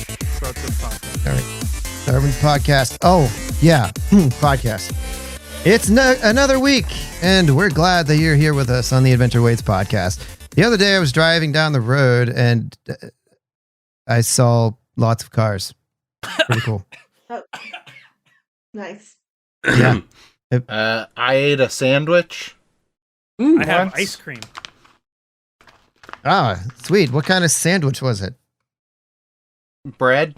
All right. Robbins podcast. Oh, yeah. Podcast. It's another week, and we're glad that you're here with us on the Adventure Waits podcast. The other day, I was driving down the road, and I saw lots of cars. Pretty cool. Oh. Nice. Yeah. I ate a sandwich. I have ice cream. Ah, sweet. What kind of sandwich was it? Bread.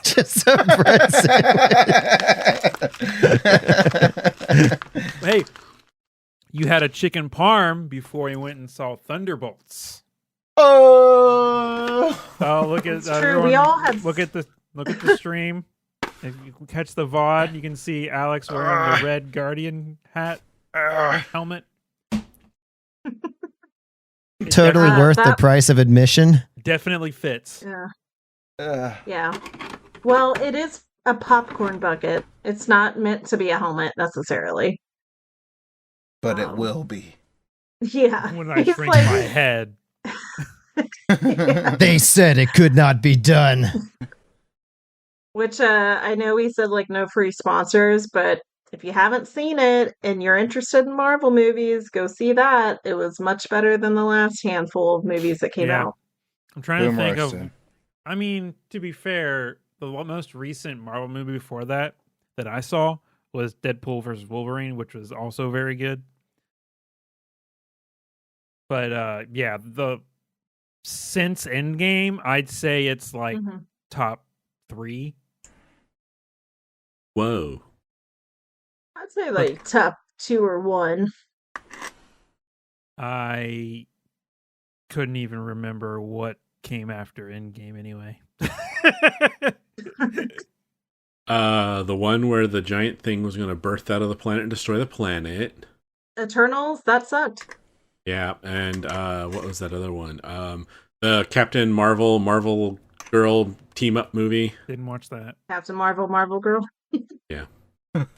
Just a bread sandwich. Hey, you had a chicken parm before you went and saw Thunderbolts. Oh, Look at It's true. We all have. look at the stream. If you can catch the VOD, you can see Alex wearing the red Guardian hat helmet. Totally worth the that- price of admission. Definitely fits. Yeah. Yeah. Well, it is a popcorn bucket. It's not meant to be a helmet necessarily. but it will be. Yeah. When I He's shrink like- my head. Yeah. They said it could not be done. Which I know we said like no free sponsors, but if you haven't seen it and you're interested in Marvel movies, go see that. It was much better than the last handful of movies that came Yeah. out. I'm trying to think of. Boomerang. I mean, to be fair, the most recent Marvel movie before that I saw was Deadpool vs. Wolverine, which was also very good. But yeah, the since Endgame, I'd say it's like Mhm. top 3. Whoa. I'd say like top 2 or 1. I couldn't even remember what came after Endgame anyway. The one where the giant thing was going to burst out of the planet and destroy the planet. Eternals, that sucked. Yeah, and what was that other one? The Captain Marvel Girl team-up movie. Didn't watch that. Captain Marvel, Marvel Girl. Yeah.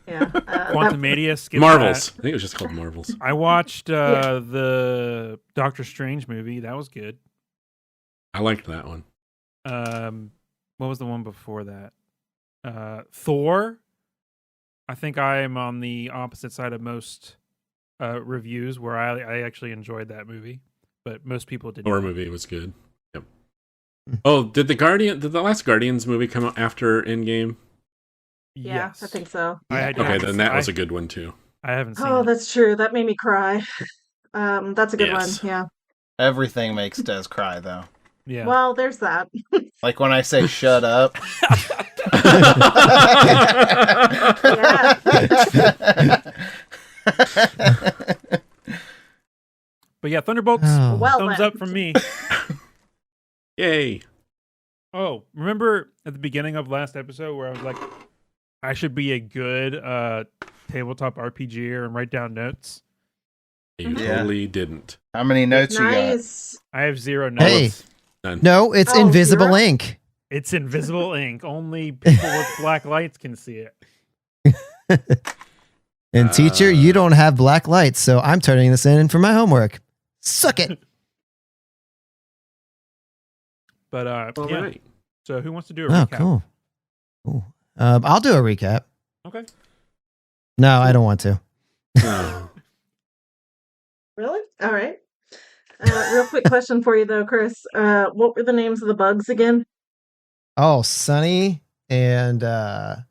Yeah. Quantumania, skip Marvels. that. I think it was just called Marvels. I watched Yeah. the Doctor Strange movie. That was good. I liked that one. What was the one before that? Thor. I think I am on the opposite side of most reviews, where I actually enjoyed that movie, but most people didn't. Thor movie was good. Yep. Oh, did the last Guardians movie come out after Endgame? Yeah, Yes, I think so. Okay, then that was a good one too. I haven't seen Oh, it. that's true. That made me cry. That's a good Yes. one. Yeah. Everything makes Des cry, though. Yeah. Well, there's that. Like when I say "shut up." But yeah, Thunderbolts. Oh. Well, Thumbs then. up from me. Yay. Oh, remember at the beginning of last episode where I was like, I should be a good tabletop RPGer and write down notes? You Yeah. totally didn't. How many notes you got? Nice. I have 0 notes. Hey. None. No, it's Oh, invisible zero? ink. It's invisible ink. Only people with black lights can see it. And teacher, you don't have black lights, so I'm turning this in for my homework. Suck it. But All yeah. right. So who wants to do a Oh, recap? cool. Cool. I'll do a recap. Okay. No, I don't want to. Oh. Really? All right. Real quick question for you though, Chris. What were the names of the bugs again? Oh, Sunny and Glowboy.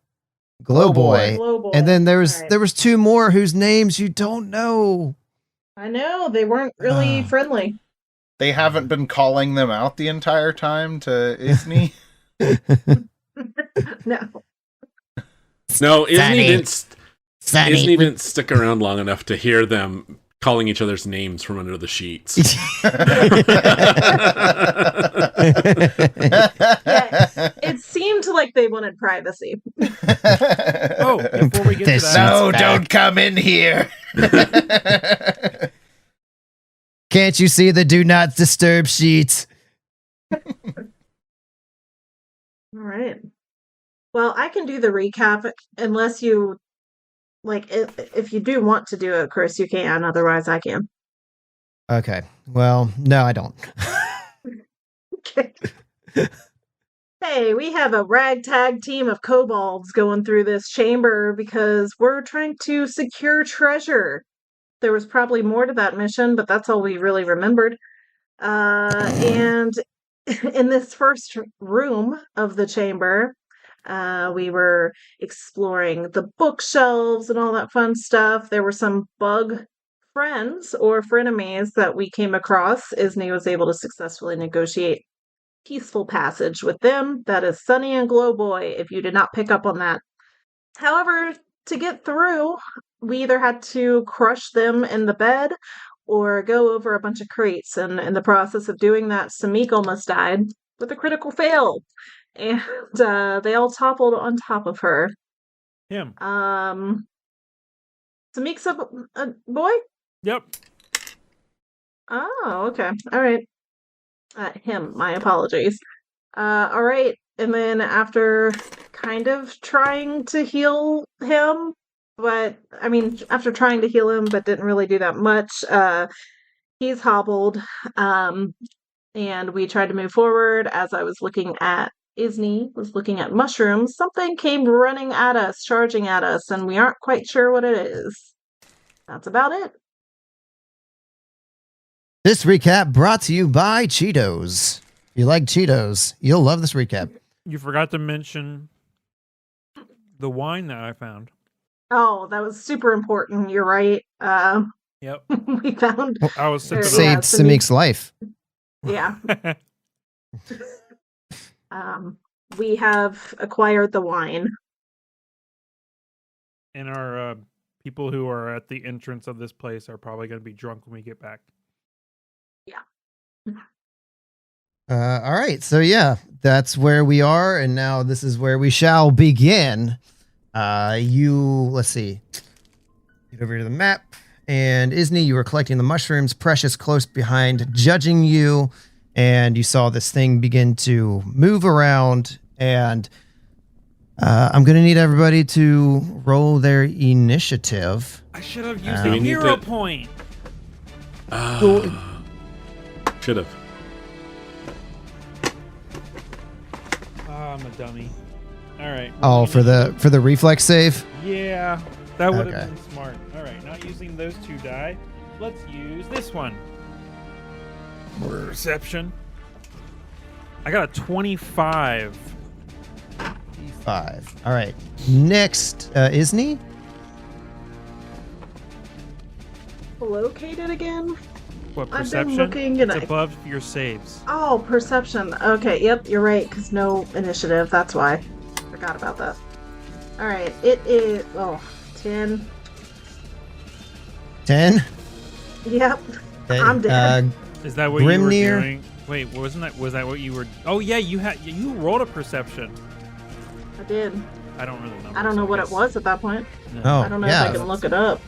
Glowboy. And then there All right. was 2 more whose names you don't know. I know they weren't really friendly. They haven't been calling them out the entire time to Isney. No. No, Isney Sunny. didn't stick around long enough to hear them calling each other's names from under the sheets. Yeah, it seemed like they wanted privacy. Oh, before we get This to that, No, back. don't come in here. Can't you see the do not disturb sheet? All right. Well, I can do the recap unless you like. If you do want to do it, Chris, you can. Otherwise, I can. Okay. Well, no, I don't. Okay. Hey, we have a ragtag team of kobolds going through this chamber because we're trying to secure treasure. There was probably more to that mission, but that's all we really remembered. And in this first room of the chamber, we were exploring the bookshelves and all that fun stuff. There were some bug friends or frenemies that we came across. Isney was able to successfully negotiate peaceful passage with them. That is Sunny and Glowboy, if you did not pick up on that. However, to get through, we either had to crush them in the bed or go over a bunch of crates. And in the process of doing that, Samik almost died with a critical fail. And they all toppled on top of her. Him. Samik's a boy? Yep. Oh, okay. All right. Him, my apologies. All right. And then after kind of trying to heal him, after trying to heal him, but didn't really do that much, he's hobbled. And we tried to move forward. As I was looking at Isney was looking at mushrooms, something came running at us, charging at us, and we aren't quite sure what it is. That's about it. This recap brought to you by Cheetos. If you like Cheetos, you'll love this recap. You forgot to mention the wine that I found. Oh, that was super important. You're right. Yep. We found. I was sipping Saved Samik's life. Yeah. We have acquired the wine. And our people who are at the entrance of this place are probably going to be drunk when we get back. Yeah. All right. So, yeah, that's where we are. And now this is where we shall begin. Let's see. Get over to the map. And Isney, you were collecting the mushrooms. Precious close behind, judging you. And you saw this thing begin to move around. And I'm going to need everybody to roll their initiative. I should have used a hero point. Should have. I'm a dummy. All right. Oh, for the reflex save? Yeah, that would have been smart. All right, not using those two die. Let's use this one. Perception. I got a 25. 5. All right. Next, Isney? Located again? What, I've perception? been looking and it's above your saves. Oh, perception. Okay, yep, you're right, because no initiative. That's why. Forgot about that. Alright, it is... 10. 10? Yep. Okay, I'm dead. Is that what you Grimnir? were doing? Wait, was that what you were... Oh, yeah, you rolled a perception. I did. I don't really know. I don't know what it was at that point. No. Oh, I don't know yeah. if I can look it up.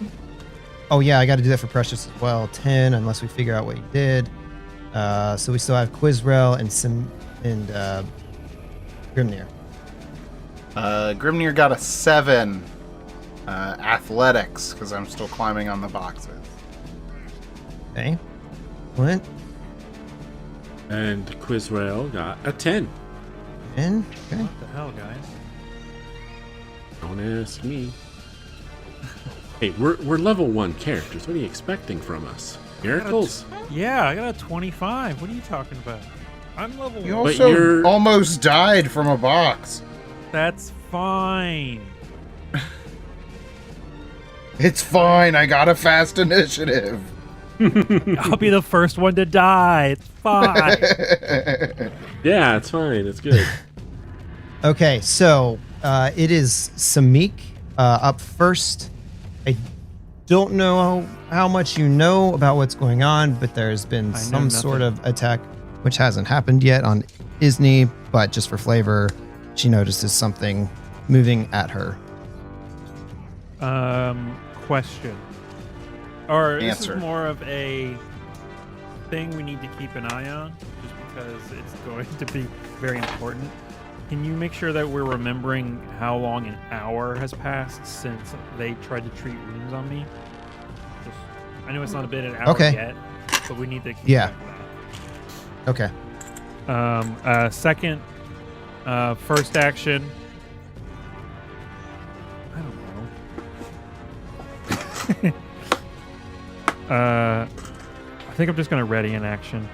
Oh, yeah, I got to do that for Precious as well. 10, unless we figure out what you did. So we still have Quizrel and Grimnir. Grimnir got a 7. Athletics, because I'm still climbing on the boxes. Okay. Clint? And Quizrael got a 10. 10? Okay. What the hell, guys? Don't ask me. Hey, we're level 1 characters. What are you expecting from us? Miracles? Yeah, I got a 25. What are you talking about? I'm level You 1. But also you're- almost died from a box. That's fine. It's fine. I got a fast initiative. I'll be the first one to die. It's fine. Yeah, it's fine. It's good. Okay, so it is Samik up first. I don't know how much you know about what's going on, but there's been some sort of attack, which hasn't happened yet on Isney, but just for flavor, she notices something moving at her. Question. Or this Answer. is more of a thing we need to keep an eye on, just because it's going to be very important. Can you make sure that we're remembering how long an hour has passed since they tried to treat wounds on me? Just, I know it's not been an hour yet, but we need to keep track of that. Okay. Second, first action. I don't know. I think I'm just gonna ready in action.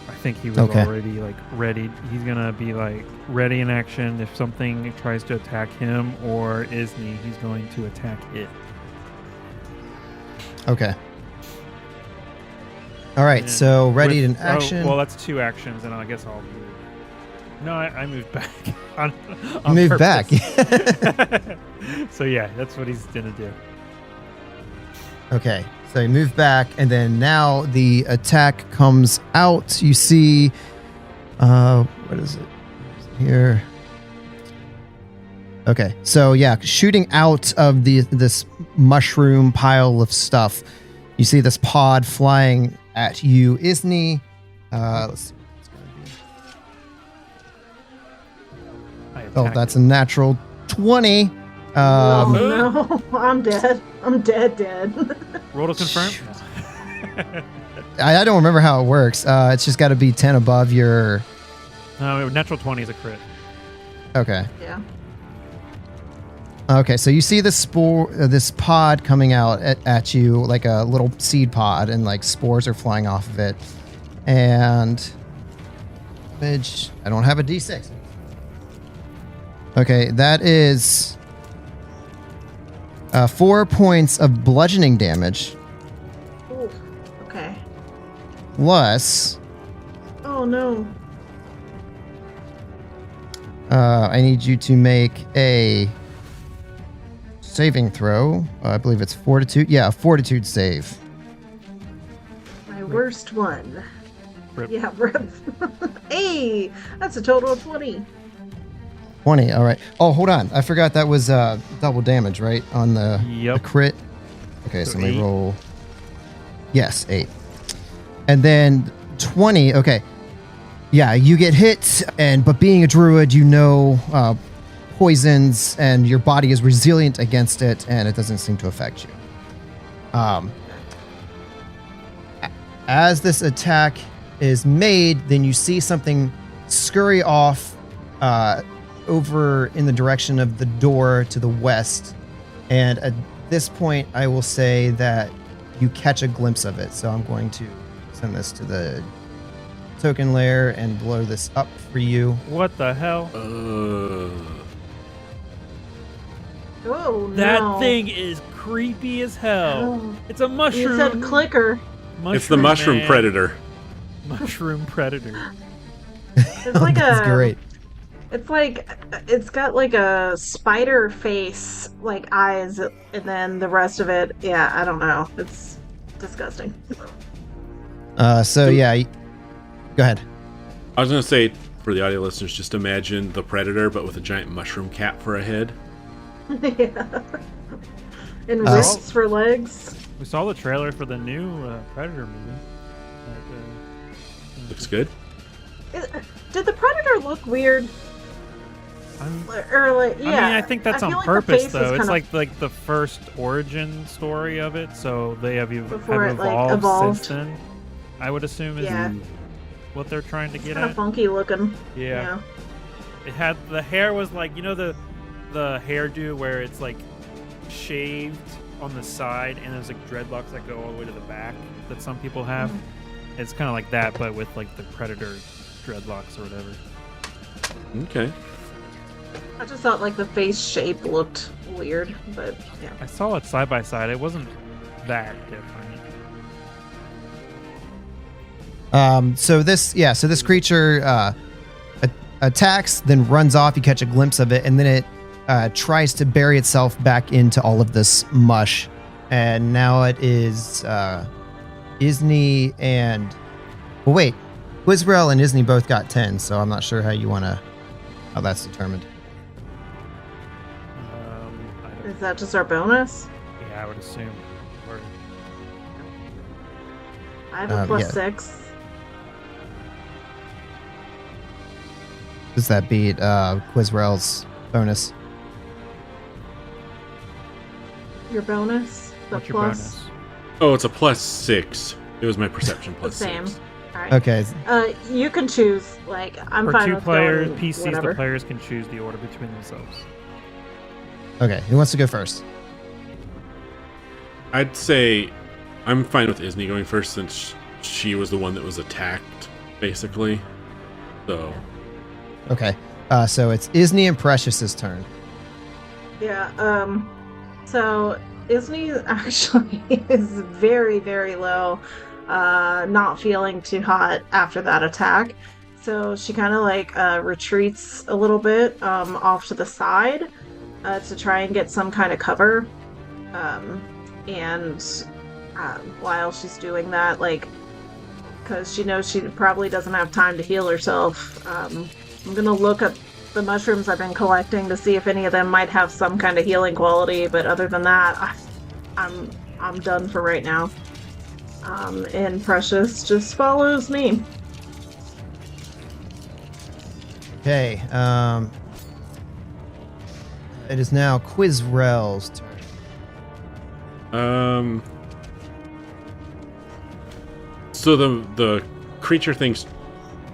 I think he was already like ready. He's gonna be like ready in action if something tries to attack him or Isni. He's going to attack it. Okay. All right. So ready in action. Well, that's 2 actions, and I guess I'll move. No, I moved back. on Move back. So yeah, that's what he's gonna do. Okay, so you move back, and then now the attack comes out. You see, what is it here? Okay, so yeah, shooting out of this mushroom pile of stuff, you see this pod flying at you, Isni. Let's see what it's going to be. Oh, that's a natural 20. No, I'm dead. I'm dead. Roll to confirm. I don't remember how it works. It's just got to be 10 above your... No, natural 20 is a crit. Okay. Yeah. Okay, so you see this this pod coming out at you, like a little seed pod, and like spores are flying off of it. And... I don't have a D6. Okay, that is... 4 points of bludgeoning damage. Ooh, okay. Plus... Oh, no. I need you to make a saving throw. I believe it's fortitude. Yeah, a fortitude save. My worst one. Rip. Yeah, rip. Hey, that's a total of 20. 20, all right. Oh, hold on. I forgot that was double damage, right? On the crit. Okay, so let me 8. roll. Yes, 8. And then 20, okay. Yeah, you get hit, but being a druid, you know poisons, and your body is resilient against it, and it doesn't seem to affect you. As this attack is made, then you see something scurry off over in the direction of the door to the west. And at this point, I will say that you catch a glimpse of it. So I'm going to send this to the token layer and blow this up for you. What the hell? Oh, no. That thing is creepy as hell. Oh. It's a mushroom. You said clicker. It's the mushroom man. predator. Mushroom predator. It's like That's great. It's like, it's got like a spider face, like eyes, and then the rest of it, yeah, I don't know. It's disgusting. So yeah, go ahead. I was going to say, for the audio listeners, just imagine the predator, but with a giant mushroom cap for a head. Yeah. And wrists for legs. We saw the trailer for the new Predator movie. Looks good. Did the predator look weird? Or like, yeah. I mean, I think that's on feel like purpose, the face though. is It's kinda- like the first origin story of it, so they have Before it, like, evolved evolved. since then. I would assume is Yeah. what they're trying to get Kind of at. funky looking. Yeah. It had the hair was like, you know, the hairdo where it's like shaved on the side and there's like dreadlocks that go all the way to the back that some people have. Mm-hmm. It's kind of like that, but with like the predator dreadlocks or whatever. Okay. I just thought like the face shape looked weird, but yeah. I saw it side by side. It wasn't that different. So this creature attacks, then runs off. You catch a glimpse of it, and then it tries to bury itself back into all of this mush. And now it is Isni and... Well, wait. Quizrel and Isni both got 10, so I'm not sure how that's determined. I don't, Is that just our bonus? yeah, I would assume. Or I have a plus yeah. 6. Does that beat Quizrel's bonus? Your bonus? The What's your plus? bonus? Oh, it's a +6. It was my perception The +6. same. All right. Okay. You can choose. Like, I'm For fine 2 with players, going PCs, whatever. the players can choose the order between themselves. Okay. Who wants to go first? I'd say I'm fine with Isni going first since she was the one that was attacked, basically. So, Okay. So it's Isni and Precious's turn. Yeah. So Isney actually is very, very low. Not feeling too hot after that attack. So she kind of like retreats a little bit off to the side to try and get some kind of cover. And while she's doing that, like, because she knows she probably doesn't have time to heal herself, I'm gonna look at the mushrooms I've been collecting to see if any of them might have some kind of healing quality. But other than that, I'm done for right now. And Precious just follows me. Okay. It is now Quizrel's turn. So the creature thing's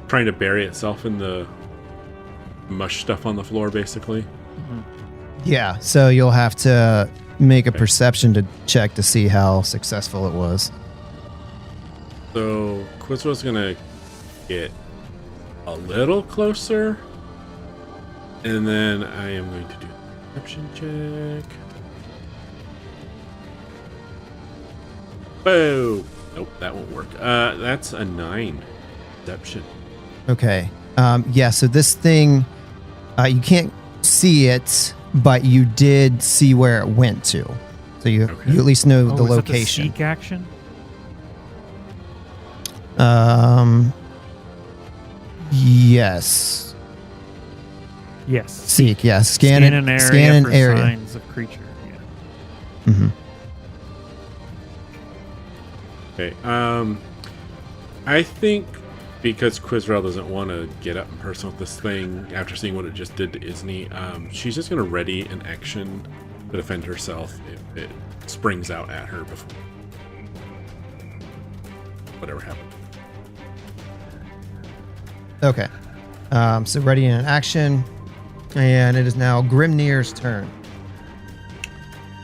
trying to bury itself in the mush stuff on the floor, basically. Yeah. So you'll have to make a perception check to see how successful it was. So Quizro's gonna get a little closer, and then I am going to do a perception check. Whoa! Nope, that won't work. That's a 9 perception. Okay. Yeah. So this thing, you can't see it, but you did see where it went to. So you Okay. you at least know the is that location. seek action? Yes. Yes. Seek. Yeah. Scan an area Scan an for area. signs of creature. Yeah. Mm-hmm. Okay. I think because Quizrel doesn't want to get up in person with this thing after seeing what it just did to Isni, she's just going to ready an action to defend herself if it springs out at her before whatever happened. Okay. So ready in action, and it is now Grimnir's turn.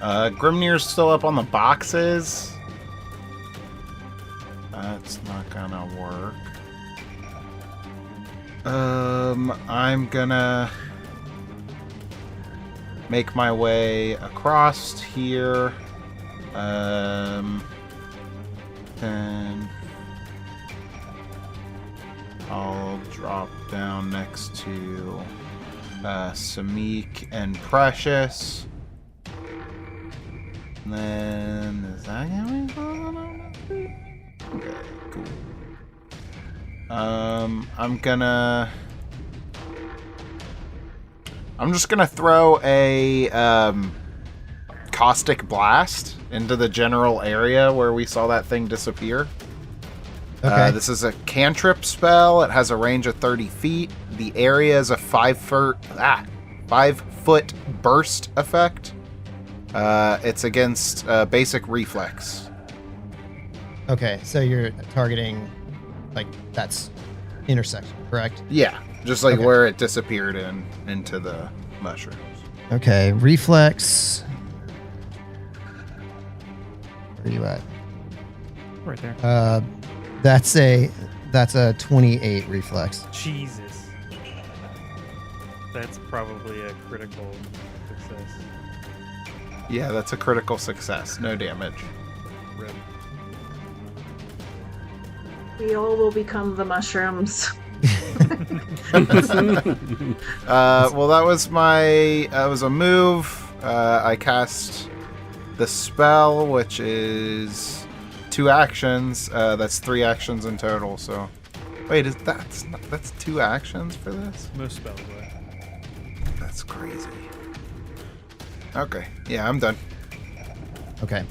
Grimnir's still up on the boxes. That's not gonna work. I'm gonna make my way across here. Then I'll drop down next to Samik and Precious. And then is that gonna be fun? Okay, cool. I'm just gonna throw a caustic blast into the general area where we saw that thing disappear. Okay. This is a cantrip spell. It has a range of 30 feet. The area is a 5-foot burst effect. It's against basic reflex. Okay. So you're targeting, like, that's intersection, correct? Yeah, just like Okay. where it disappeared into the mushrooms. Okay. Reflex. Where are you at? Right there. That's a 28 reflex. Jesus. That's probably a critical success. Yeah, that's a critical success. No damage. Rip. We all will become the mushrooms. Well, that was a move. I cast the spell, which is 2 actions. That's 3 actions in total. So, wait, that's 2 actions for this? Most spells are. That's crazy. Okay, yeah, I'm done. Okay.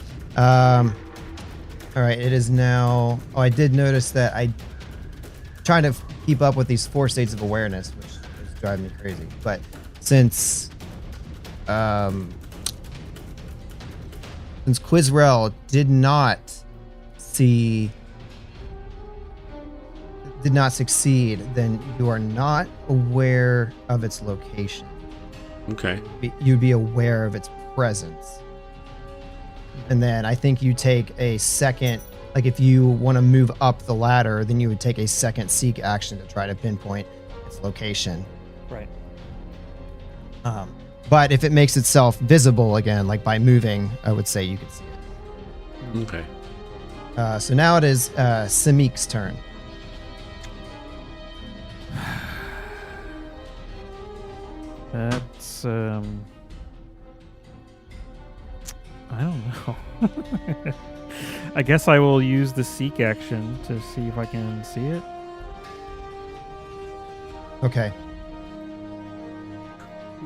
All right, it is now. Oh, I did notice that I trying to keep up with these 4 states of awareness, which is driving me crazy. But since Quizrel did not succeed, then you are not aware of its location. Okay. You'd be aware of its presence. And then I think you take a second, like if you want to move up the ladder, then you would take a second seek action to try to pinpoint its location. Right. But if it makes itself visible again, like by moving, I would say you could see it. Okay. So now it is Samik's turn. That's I don't know. I guess I will use the seek action to see if I can see it. Okay.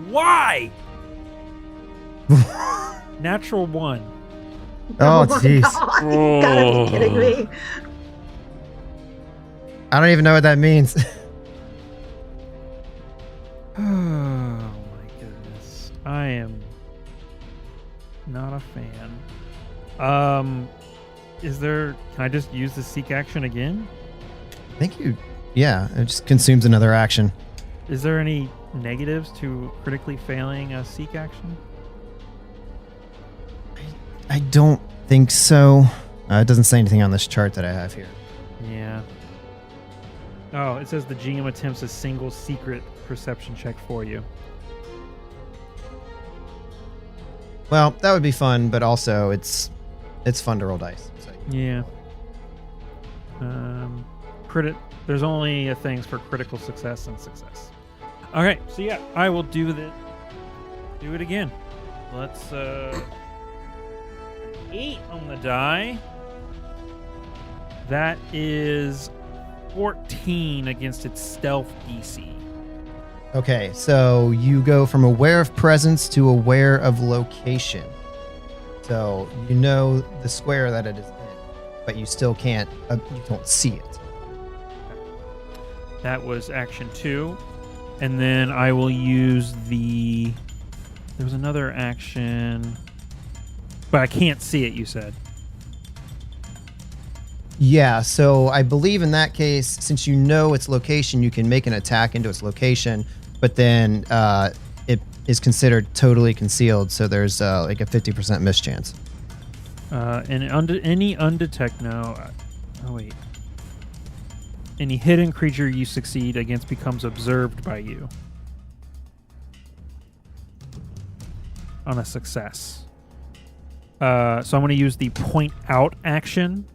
Why? Natural 1. Oh, my jeez. God, you gotta be kidding me. I don't even know what that means. Oh my goodness. I am not a fan. Can I just use the seek action again? I think it just consumes another action. Is there any negatives to critically failing a seek action? I don't think so. It doesn't say anything on this chart that I have here. Yeah. Oh, it says the GM attempts a single secret perception check for you. Well, that would be fun, but also it's fun to roll dice. So. Yeah. There's only things for critical success and success. All right, so yeah, I will do it again. Let's 8 on the die. That is 14 against its stealth DC. Okay, so you go from aware of presence to aware of location. So you know the square that it is in, but you still can't, you don't see it. That was action 2. And then I will use there was another action, but I can't see it, you said. Yeah, so I believe in that case, since you know its location, you can make an attack into its location, but then it is considered totally concealed, so there's like a 50% mischance. Any hidden creature you succeed against becomes observed by you on a success. So I'm going to use the point out action.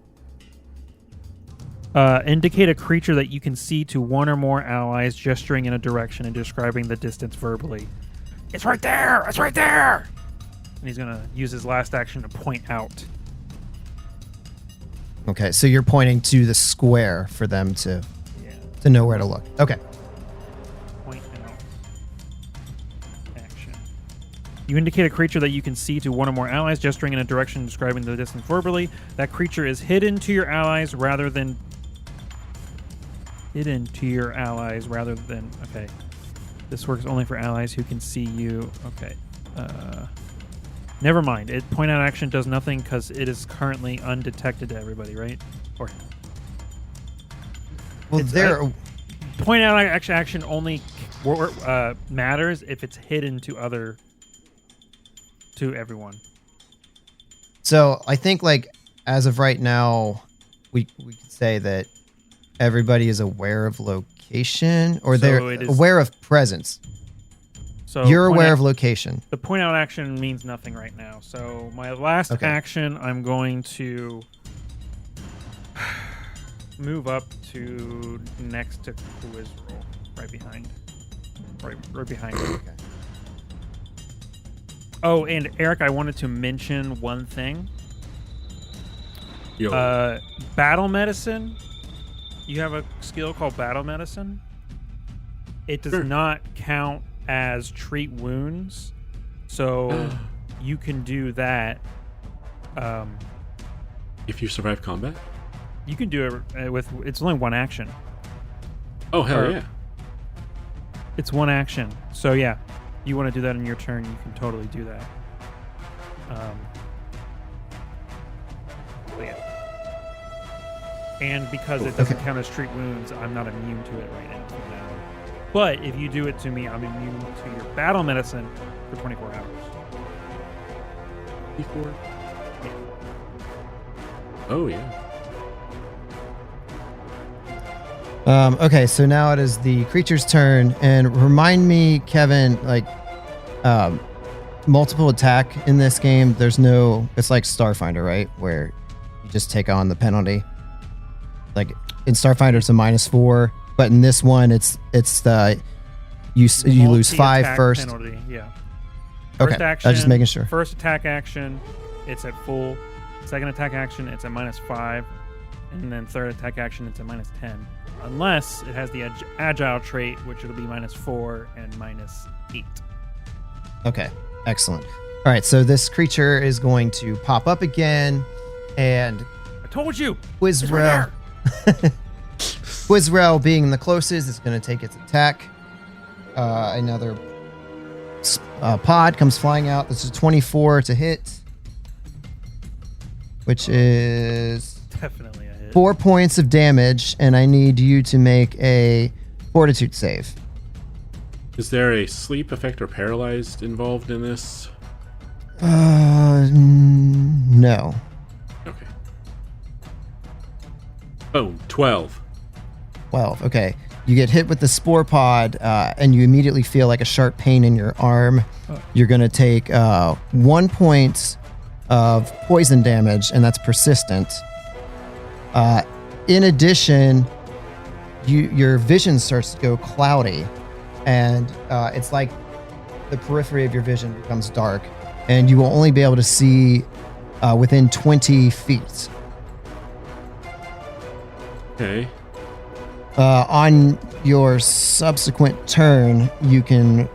Indicate a creature that you can see to one or more allies gesturing in a direction and describing the distance verbally. It's right there! It's right there! And he's going to use his last action to point out. Okay, so you're pointing to the square for them to know where to look. Okay. Point out. Action. You indicate a creature that you can see to one or more allies, gesturing in a direction describing the distance verbally. That creature is hidden to your allies rather than... Okay. This works only for allies who can see you. Okay. Never mind. Point out action does nothing because it is currently undetected to everybody, right? Or Well, point out action only matters if it's hidden to everyone. So I think, like, as of right now, we could say that everybody is aware of location, or they're aware of presence. So you're aware of location. The point out action means nothing right now. So my last action, I'm going to move up to next to Quizroll, right behind him. Okay. Oh, and Eric, I wanted to mention one thing. Yo. Battle medicine. You have a skill called battle medicine. It does not count as treat wounds, so you can do that. If you survive combat? You can do it with. It's only one action. Oh, hell Or- yeah. It's one action. So yeah, you want to do that in your turn, you can totally do that. But yeah. And because it doesn't count as treat wounds, I'm not immune to it right now. But if you do it to me, I'm immune to your battle medicine for 24 hours. Before? Oh, yeah. Okay, so now it is the creature's turn, and remind me, Kevin, like, multiple attack in this game. There's no. It's like Starfinder, right? Where you just take on the penalty. Like in Starfinder, it's a -4, but in this one, it's the you lose 5 Multi-attack first. Penalty, yeah. Okay, First I action, was just making sure. First attack action, it's at full. Second attack action, it's at -5. And then third attack action, it's at -10. Unless it has the agile trait, which it'll be -4 and -8. Okay, excellent. All right, so this creature is going to pop up again, and I told you! Quizrel, Quizrel being the closest, is going to take its attack. Another pod comes flying out. This is 24 to hit, which is Definitely a hit. 4 points of damage, and I need you to make a fortitude save. Is there a sleep effect or paralyzed involved in this? No. Okay. Boom. 12. 12. Okay. You get hit with the spore pod, and you immediately feel like a sharp pain in your arm. You're going to take 1 point of poison damage, and that's persistent. In addition, your vision starts to go cloudy, and it's like the periphery of your vision becomes dark, and you will only be able to see within 20 feet. Okay. On your subsequent turn, you can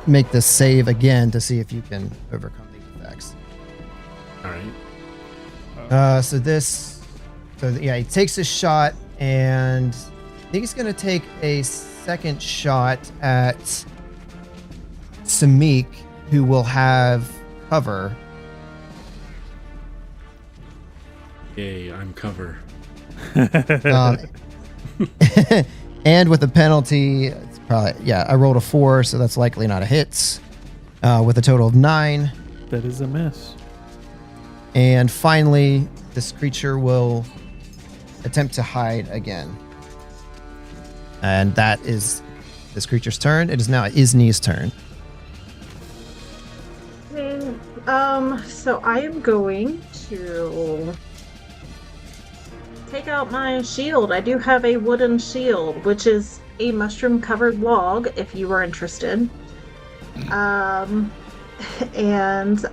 make the save again to see if you can overcome these effects. All right. He takes a shot, and I think he's going to take a second shot at Samik, who will have cover. Yay, I'm cover. And with a penalty, it's probably, I rolled a 4, so that's likely not a hit. With a total of 9. That is a miss. And finally, this creature will attempt to hide again. And that is this creature's turn. It is now Isni's turn. So I am going to take out my shield. I do have a wooden shield, which is a mushroom-covered log, if you are interested. And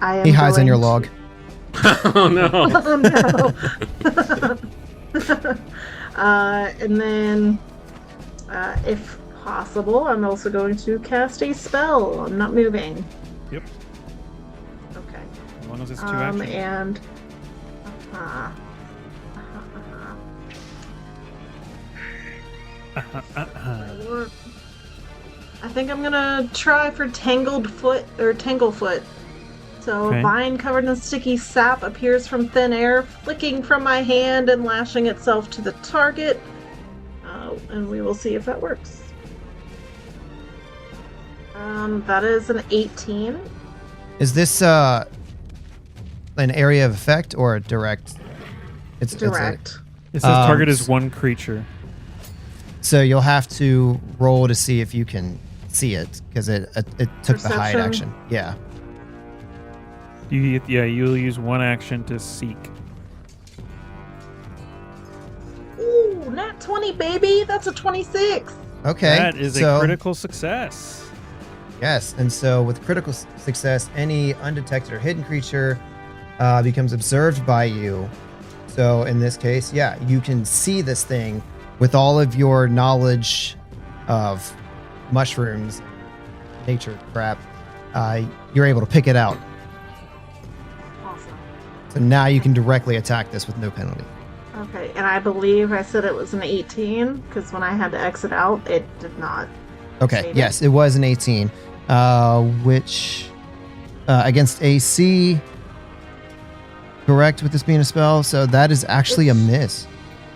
I am He hides in your going log. Oh no. Oh no. And then, if possible, I'm also going to cast a spell. I'm not moving. Yep. Okay. As long as it's 2 actions. And I think I'm gonna try for Tanglefoot. So Okay. a vine covered in sticky sap appears from thin air, flicking from my hand and lashing itself to the target. And we will see if that works. That is an 18. Is this an area of effect or a direct? It's Direct. It says target is s- one creature. So you'll have to roll to see if you can see it, because it took the hide Perception? action. Yeah. You'll use one action to seek. Ooh, nat 20, baby! That's a 26! Okay. That is so, a critical success. Yes, and so with critical success, any undetected or hidden creature becomes observed by you. So in this case, you can see this thing with all of your knowledge of mushrooms, nature crap. You're able to pick it out. Awesome. So now you can directly attack this with no penalty. Okay, and I believe I said it was an 18 because when I had to exit out, it did not. Okay, save yes, it was an 18, which against AC, correct with this being a spell, so that is actually a miss.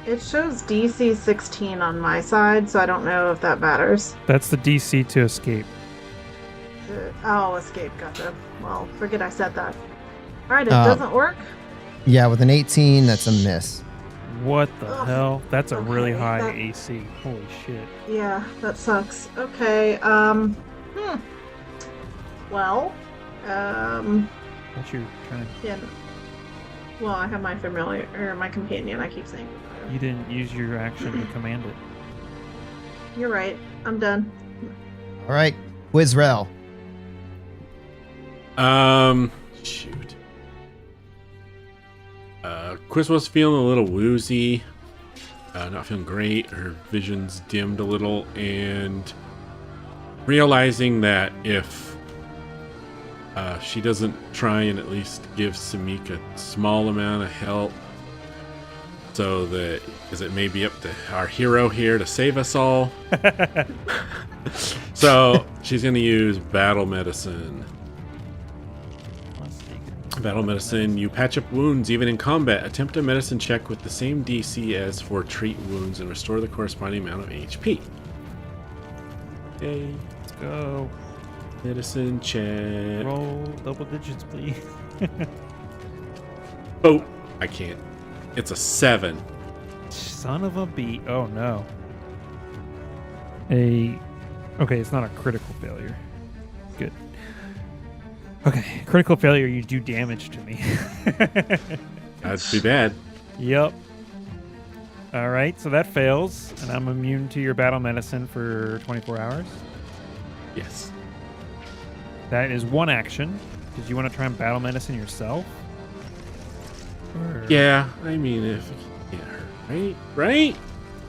It shows DC 16 on my side, so I don't know if that matters. That's the DC to escape. Oh, escape, gotcha. Well, forget I said that. Alright, it Uh, doesn't work? Yeah, with an 18, that's a miss. What the Ugh, hell? That's a really okay, high that- AC. Holy shit. Yeah, that sucks. Okay, Well, What's your turn? yeah. Well, I have my familiar, or my companion, I keep saying. You didn't use your action to command it. You're right, I'm done. All right, Wizrel. Shoot. Quiz was feeling a little woozy, not feeling great. Her vision's dimmed a little, and realizing that if she doesn't try and at least give Samik a small amount of help, so that because it may be up to our hero here to save us all. So she's going to use battle medicine. Battle medicine, you patch up wounds even in combat. Attempt a medicine check with the same DC as for treat wounds and restore the corresponding amount of HP. Okay, Let's go. medicine check. Roll double digits, please. Oh, I can't. It's a 7. Son of a bee. Oh no. Okay, it's not a critical failure. Good. Okay, critical failure, you do damage to me. That'd be bad. Yep. All right, so that fails, and I'm immune to your battle medicine for 24 hours. Yes. That is one action. Did you want to try and battle medicine yourself? Or- Yeah, I mean, if it can't hurt, right?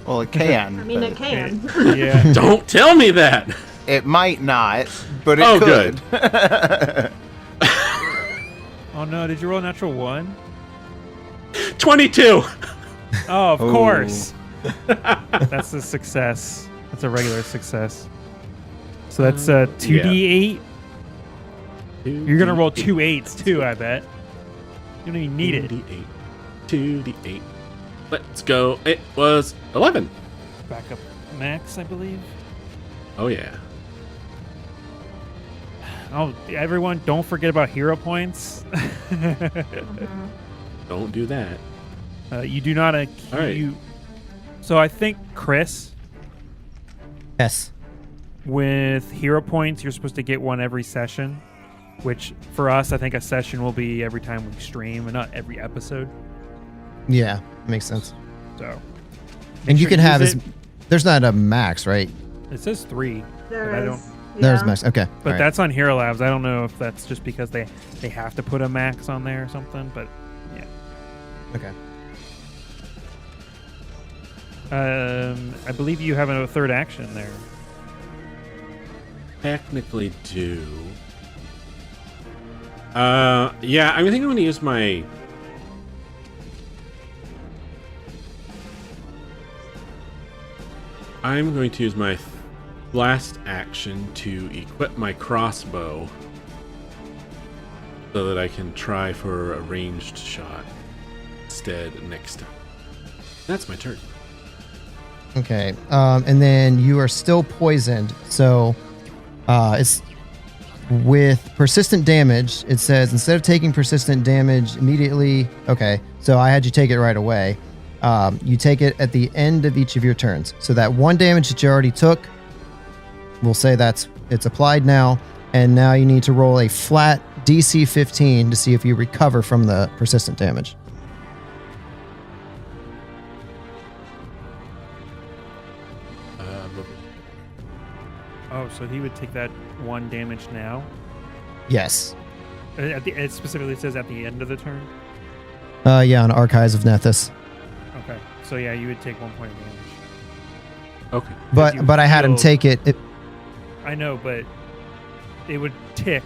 Well, it can. I mean, but it can. Yeah. Don't tell me that. It might not, but it Oh, could. Oh no, did you roll a natural 1? 22. Oh, of Ooh. course. That's a success. That's a regular success. So that's 2d8. You're going to roll 2 8s too, I bet. You don't even need it. 2d8. 2d8. Let's go. It was 11. Back up max, I believe. Oh, yeah. Oh, everyone, don't forget about hero points. Don't do that. You do not. All right. So I think Chris, Yes. with hero points, you're supposed to get one every session. Which for us, I think a session will be every time we stream, and not every episode. Yeah, makes sense. So. And you sure can use have it. there's not a max, right? It says 3. There But I is. There's yeah. max. Okay. But all right. that's on Hero Labs. I don't know if that's just because they have to put a max on there or something. But yeah. Okay. I believe you have a third action there. Technically do. Yeah, I think I'm going to use my... I'm going to use my last action to equip my crossbow so that I can try for a ranged shot instead next time. That's my turn. Okay. And then you are still poisoned. So it's with persistent damage. It says instead of taking persistent damage immediately. Okay. So I had you take it right away. You take it at the end of each of your turns. So that one damage that you already took, we'll say it's applied now. And now you need to roll a flat DC 15 to see if you recover from the persistent damage. Oh, so he would take that 1 damage now. Yes. It specifically says at the end of the turn. Yeah, on Archives of Nethys. Okay. So yeah, you would take 1 point of damage. Okay. you But I had him healed- take it. I know, but it would tick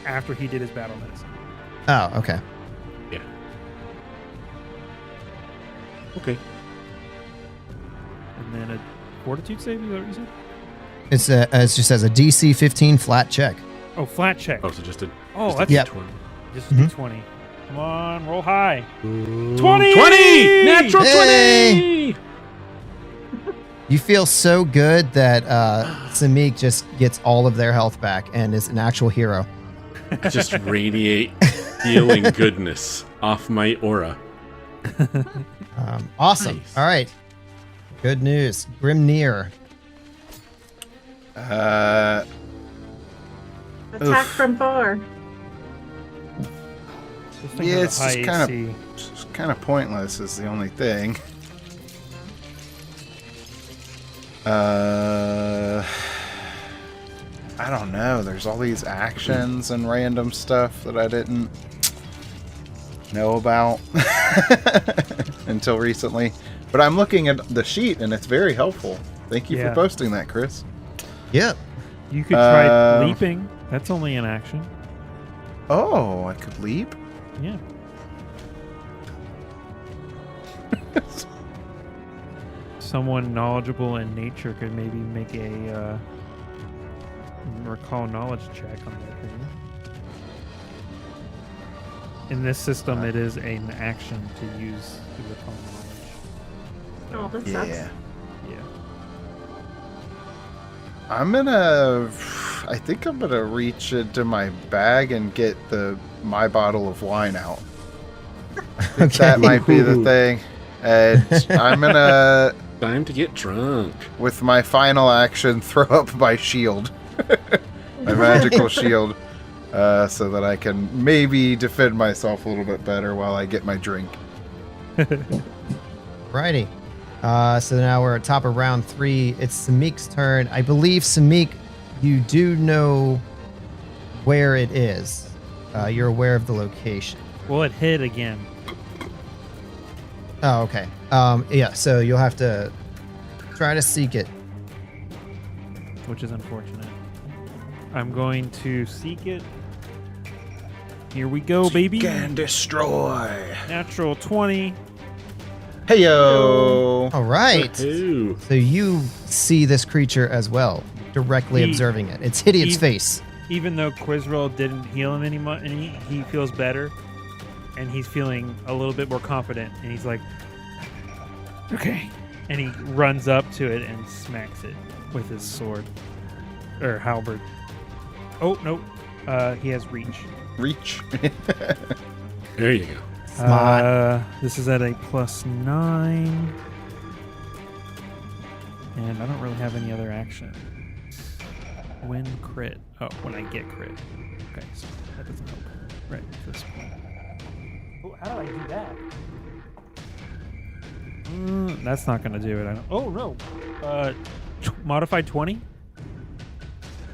after he did his battle medicine. Oh, okay. Okay. And then a fortitude save, is that what you said? It's just as a DC 15 flat check. Oh, flat check. Oh, so just a. Oh, just that's a Yep. D20. just a D20. Come on, roll high. 20! 20! Natural Hey! 20! You feel so good that Samik just gets all of their health back and is an actual hero. Just radiate healing goodness off my aura. Awesome. Nice. All right. Good news. Grimnir. Attack from far. This thing Yeah, has it's a high just AC. It's kind of pointless is the only thing. I don't know. There's all these actions and random stuff that I didn't know about until recently. But I'm looking at the sheet and it's very helpful. Thank you Yeah. for posting that, Chris. Yep. You could try leaping. That's only an action. Oh, I could leap? Yeah. Someone knowledgeable in nature could maybe make a recall knowledge check on that thing. In this system, it is an action to use to recall knowledge. Oh, that sucks. Yeah. Yeah. I think I'm gonna reach into my bag and get my bottle of wine out. Okay. That might be the thing. And I'm gonna, Time to get drunk. with my final action, throw up my shield. My magical shield. So that I can maybe defend myself a little bit better while I get my drink. Righty. So now we're at top of round 3. It's Samik's turn. I believe, Samik, you do know where it is. You're aware of the location. Well, it hit again. Oh, okay. Yeah, so you'll have to try to seek it. Which is unfortunate. I'm going to seek it. Here we go, baby. Can destroy. Natural 20. Heyo. All right. Ooh. So you see this creature as well, directly He- observing it. It's hitting its he- face. Even though Quizroll didn't heal him anymore, and he feels better, and he's feeling a little bit more confident, and he's like, okay. And he runs up to it and smacks it with his sword. Or halberd. Oh, no. He has reach. Reach. There you go. Smart. This is at a +9. And I don't really have any other action. When crit. Oh, when I get crit. Okay, so that doesn't help. Right, at this point. Oh, how do I do that? That's not going to do it. I don't. Oh, no. Modified 20?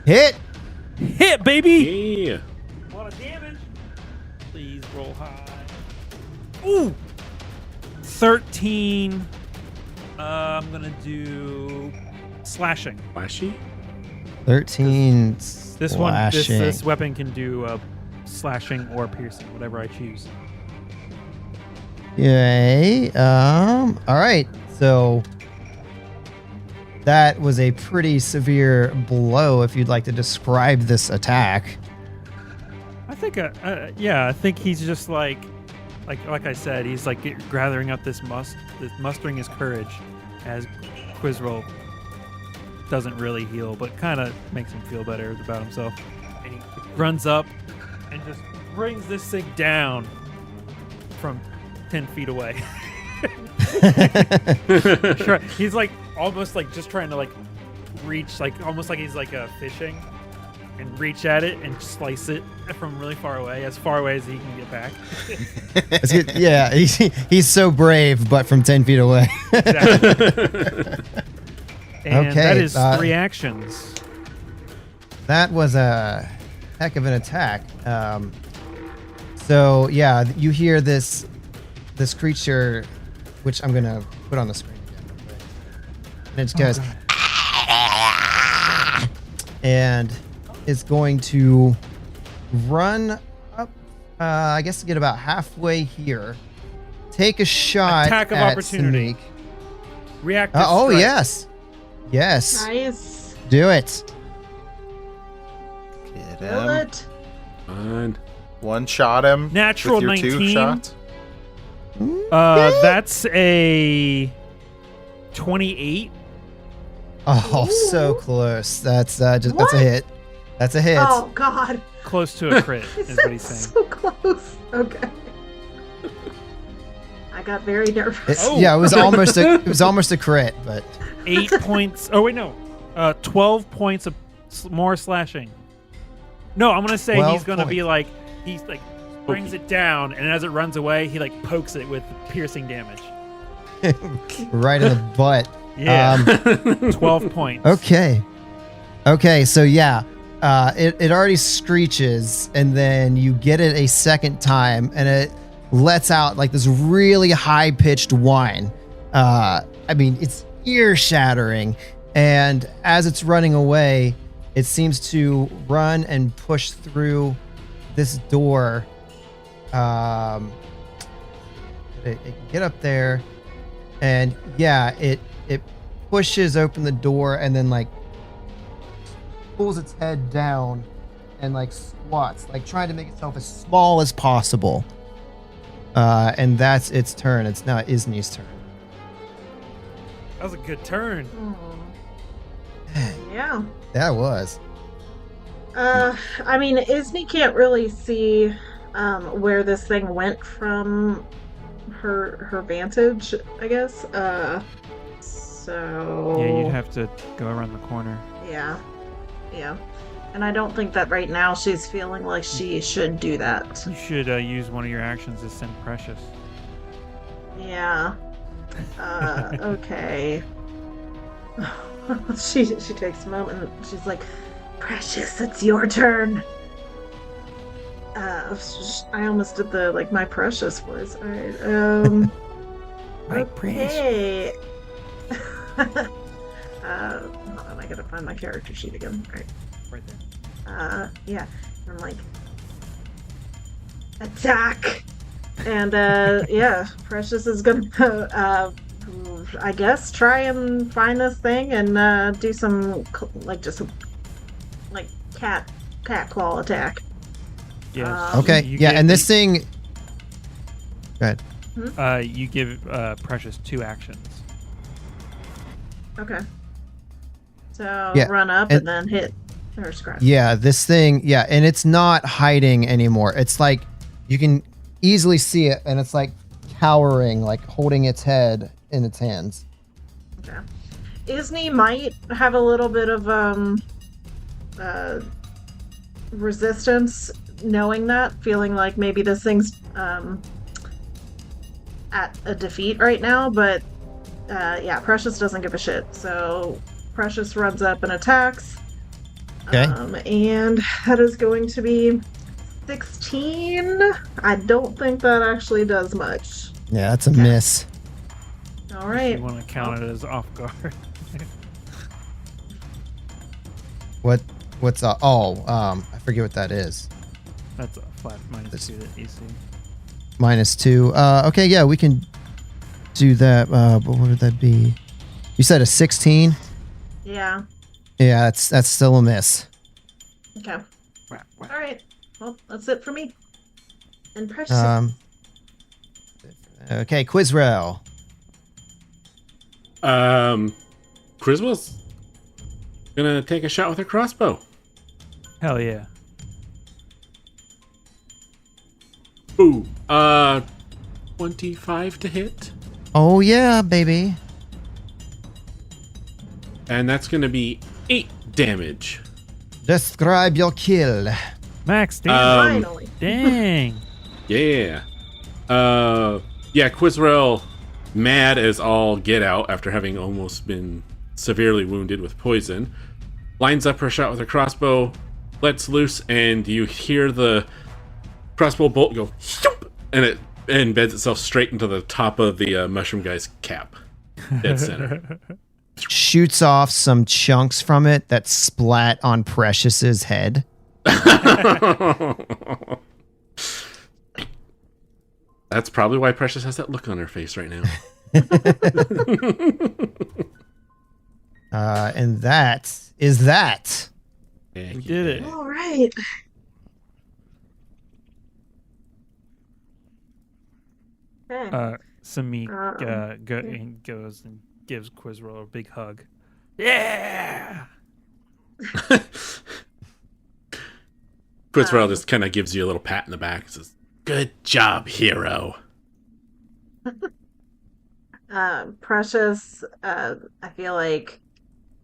Hit! Hit, baby! Yeah. A lot of damage. Please roll high. Ooh! 13. I'm going to do slashing. Flashy? 13 This one, slashing. this weapon can do slashing or piercing, whatever I choose. Yay. All right. So that was a pretty severe blow. If you'd like to describe this attack. I think, yeah, I think he's just like I said, he's like gathering up this mustering his courage as Quizroll doesn't really heal, but kind of makes him feel better about himself. And he runs up and just brings this thing down from 10 feet away. He's like almost like just trying to like reach, like almost like he's like fishing and reach at it and slice it from really far away as he can get back. That's good. Yeah, he's so brave, but from 10 feet away. Exactly. And Okay, that is 3 actions. That was a heck of an attack. So yeah, you hear this creature, which I'm gonna put on the screen again. And it just goes, and it's going to run up. I guess to get about halfway here, take a shot Attack of at opportunity. Sneak. Reactive Oh, strike. yes. Yes. Nice. Do it. Get Kill him. it. Fine. One shot him. Natural with your 19. 2 shots. That's a 28. Oh, so Ooh. close. That's that's a What? hit. That's a hit. Oh God. Close to a crit, is what he's saying. So close. Okay. I got very nervous. Oh. Yeah, it was almost a crit, but 8 points. Oh, wait, no. 12 points of more slashing. No, I'm going to say 12 he's going to be points. like, he's like, brings it down, and as it runs away, he like pokes it with piercing damage. right in the butt. Yeah. 12 points. Okay, so yeah, it already screeches, and then you get it a second time, and it lets out like this really high-pitched whine. I mean, it's ear-shattering, and as it's running away, it seems to run and push through this door. It can get up there, and yeah, it pushes open the door and then like pulls its head down and like squats, like trying to make itself as small as possible. And that's its turn. It's now Isni's turn. That was a good turn. Yeah. That was. I mean, Isney can't really see where this thing went from her vantage, I guess. So Yeah, you'd have to go around the corner. yeah. And I don't think that right now she's feeling like she should do that. You should use one of your actions to send Precious. Yeah. Okay. she takes a moment and she's like, Precious, it's your turn. I almost did the like my precious voice. All right. My okay. Hold on, I gotta find my character sheet again. All right. Right there. Yeah. I'm like, attack. And yeah, Precious is gonna I guess try and find this thing and do some cat claw attack. Yes. Okay. You Yeah, give and this thing. Go ahead. You give Precious 2 actions. Okay. So Yeah, run up and- and then hit or scratch. Yeah, this thing. Yeah, and it's not hiding anymore. It's like you can easily see it, and it's like cowering, like holding its head in its hands. Okay. Isney might have a little bit of resistance knowing that, feeling like maybe this thing's at a defeat right now, but yeah, Precious doesn't give a shit. So Precious runs up and attacks. Okay. And that is going to be 16. I don't think that actually does much. Yeah, that's a miss. All right. You want to count it as off guard. What's I forget what that is. That's a flat -2 to AC. -2. Okay, yeah, we can do that. But what would that be? You said a 16? Yeah. Yeah, that's still a miss. Okay. Whack, whack. All right. Well, that's it for me. And Precious. Okay, Quizrael. Criswell's gonna take a shot with her crossbow. Hell yeah. Ooh, 25 to hit, Oh yeah, baby. and that's gonna be 8 damage. Describe your kill. Max, damn. Finally. Dang. Yeah. Yeah, Quizrel, mad as all get out after having almost been severely wounded with poison, lines up her shot with her crossbow, lets loose, and you hear the crossbow bolt go, "Shoop," and it embeds itself straight into the top of the mushroom guy's cap. Dead center. Shoots off some chunks from it that splat on Precious's head. That's probably why Precious has that look on her face right now. And that is that. Yeah, We did it. All right. Okay. Samik goes and gives Quizroll a big hug. Yeah. Quizroll just kind of gives you a little pat in the back and says, "Good job, hero." Precious, I feel like,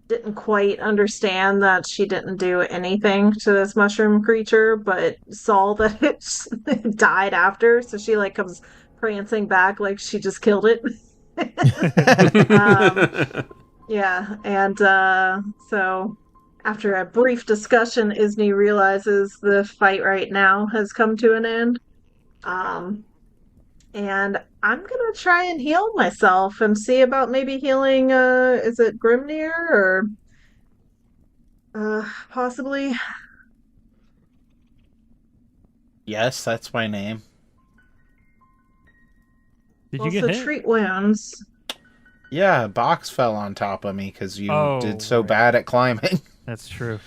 didn't quite understand that she didn't do anything to this mushroom creature, but saw that it died after, so she like comes prancing back like she just killed it. Yeah, and so after a brief discussion, Isney realizes the fight right now has come to an end. And I'm gonna try and heal myself and see about maybe healing, is it Grimnir or possibly? Yes, that's my name. Did you get Also hit? treat wounds. Yeah, a box fell on top of me because you Oh, did so right. bad at climbing. That's true.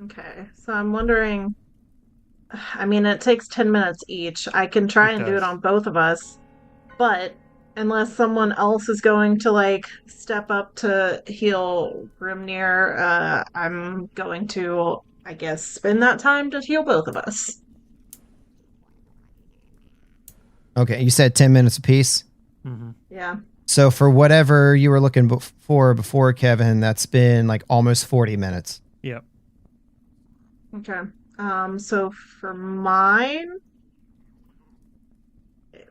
Okay, so I'm wondering. I mean, it takes 10 minutes each. I can try It and do it does. on both of us, but unless someone else is going to like step up to heal Grimnir, I'm going to, I guess, spend that time to heal both of us. Okay, you said 10 minutes apiece. Mm-hmm. Yeah. So for whatever you were looking for before, Kevin, that's been like almost 40 minutes. Yep. Okay. So for mine,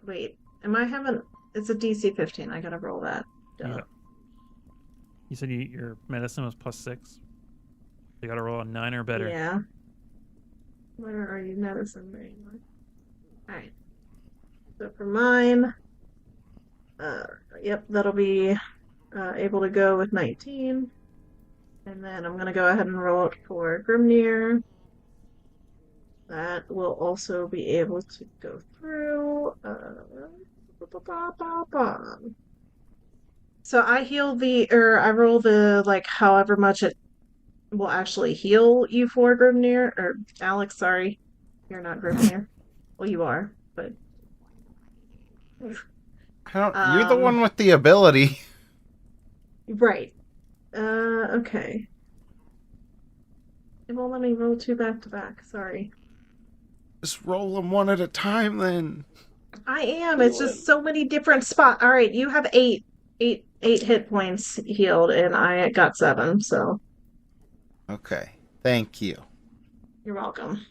wait, am I having? It's a DC 15. I gotta roll that. Duh. Yep. You said your medicine was +6. You got to roll a 9 or better. Yeah. Where are you, medicine brain? All right. So for mine, yep, that'll be able to go with 19. And then I'm gonna go ahead and roll it for Grimnir. That will also be able to go through. So I heal I roll the, like, however much it will actually heal you for, Grimnir. Or Alex, sorry. You're not Grimnir. Well, you are, but. You're the one with the ability. Right. Okay. It won't let me roll 2 back to back. Sorry. Just roll them one at a time, then. I am. It's just so many different spots. All right, you have eight hit points healed, and I got 7. So Okay. Thank you. you're welcome.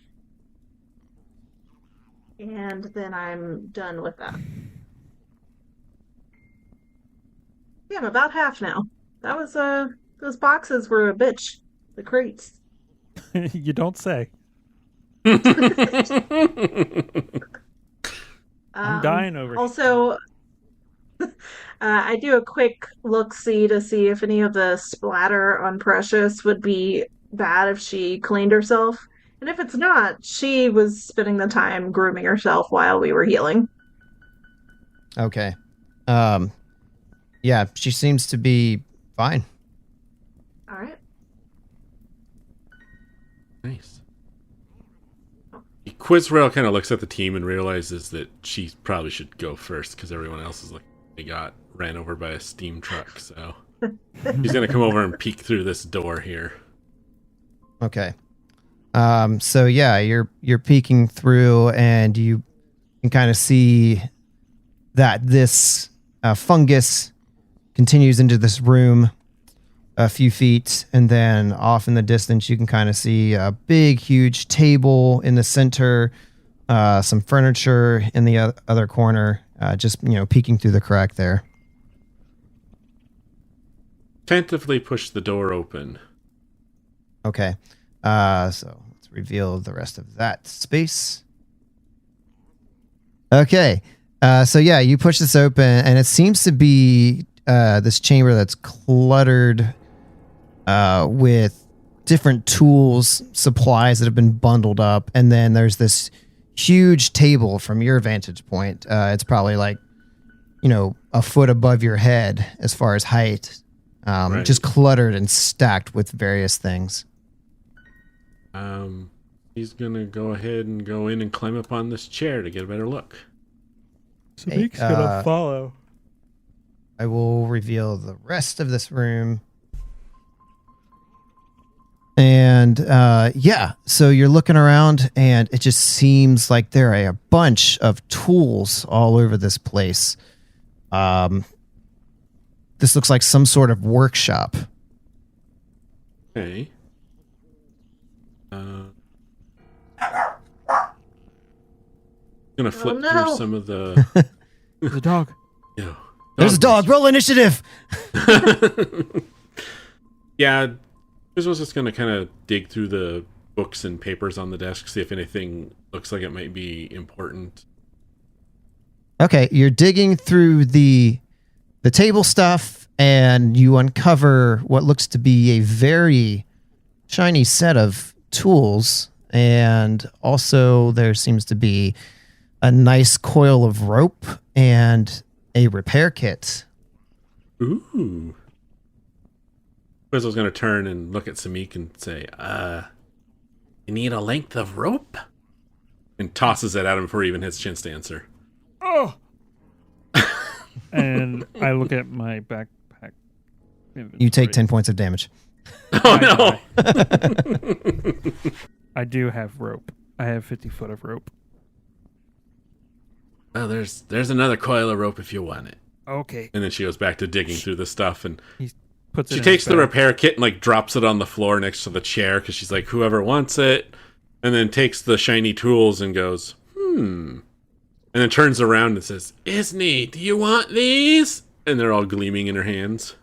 And then I'm done with that. Yeah, I'm about half now. That was those boxes were a bitch. The crates. You don't say. I'm dying over here. Also, I do a quick look-see to see if any of the splatter on Precious would be bad if she cleaned herself. And if it's not, she was spending the time grooming herself while we were healing. Okay. Yeah, she seems to be fine. All right. Nice. Quizrail kind of looks at the team and realizes that she probably should go first because everyone else is like, they got ran over by a steam truck. So he's going to come over and peek through this door here. Okay. So yeah, you're peeking through and you can kind of see that this fungus continues into this room a few feet, and then off in the distance you can kind of see a big huge table in the center, some furniture in the other corner, just peeking through the crack there. Tentatively push the door open. Okay. So let's reveal the rest of that space. Okay. So yeah, you push this open and it seems to be this chamber that's cluttered with different tools, supplies that have been bundled up, and then there's this huge table from your vantage point. It's probably like, a foot above your head as far as height, Right. just cluttered and stacked with various things. He's gonna go ahead and go in and climb up on this chair to get a better look. Samik's Hey, gonna follow. I will reveal the rest of this room. And so you're looking around, and it just seems like there are a bunch of tools all over this place. This looks like some sort of workshop. Okay. Gonna flip no. through some of the. The dog. Yeah. There's a dog. Roll initiative. Yeah, this was just gonna kind of dig through the books and papers on the desk, see if anything looks like it might be important. Okay, you're digging through the table stuff, and you uncover what looks to be a very shiny set of tools, and also there seems to be a nice coil of rope and a repair kit. Ooh. Quizzle's gonna turn and look at Samik and say, you need a length of rope? And tosses it at him before he even has a chance to answer. Oh. And I look at my backpack. You take 10 points of damage. Oh no! I do have rope. I have 50 foot of rope. Oh, there's another coil of rope if you want it. Okay. And then she goes back to digging through the stuff, and Puts it she in takes his the bag. repair kit and like drops it on the floor next to the chair because she's like, whoever wants it. And then takes the shiny tools and goes, And then turns around and says, Isney, do you want these? And they're all gleaming in her hands.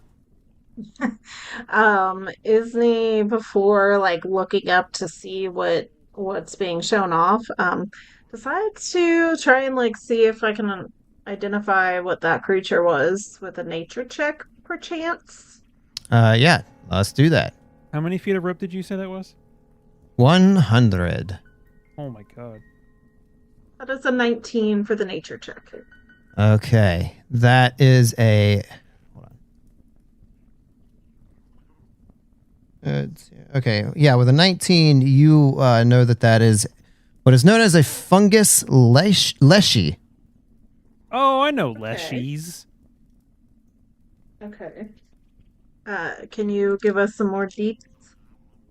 Isney, before like looking up to see what's being shown off, decides to try and like see if I can identify what that creature was with a nature check, perchance. Yeah, let's do that. How many feet of rope did you say that was? 100. Oh my god. That is a 19 for the nature check. Okay, that is a. Hold on. Okay, yeah, with a 19, you know that is what is known as a fungus leshy. Oh, I know Okay. leshies. Okay. Can you give us some more details?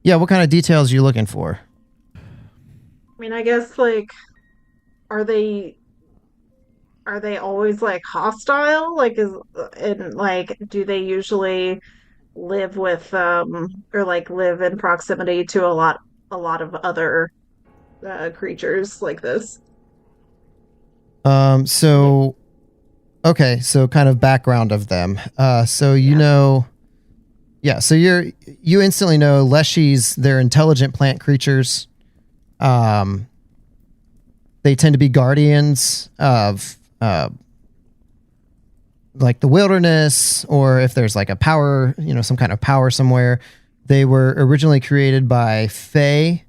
Yeah, what kind of details are you looking for? I mean, I guess like, are they always like hostile? Like, do they usually live with or like live in proximity to a lot of other creatures like this? So okay, so kind of background of them. So you instantly know leshies, they're intelligent plant creatures. They tend to be guardians of like the wilderness, or if there's like a power, some kind of power somewhere. They were originally created by Fae.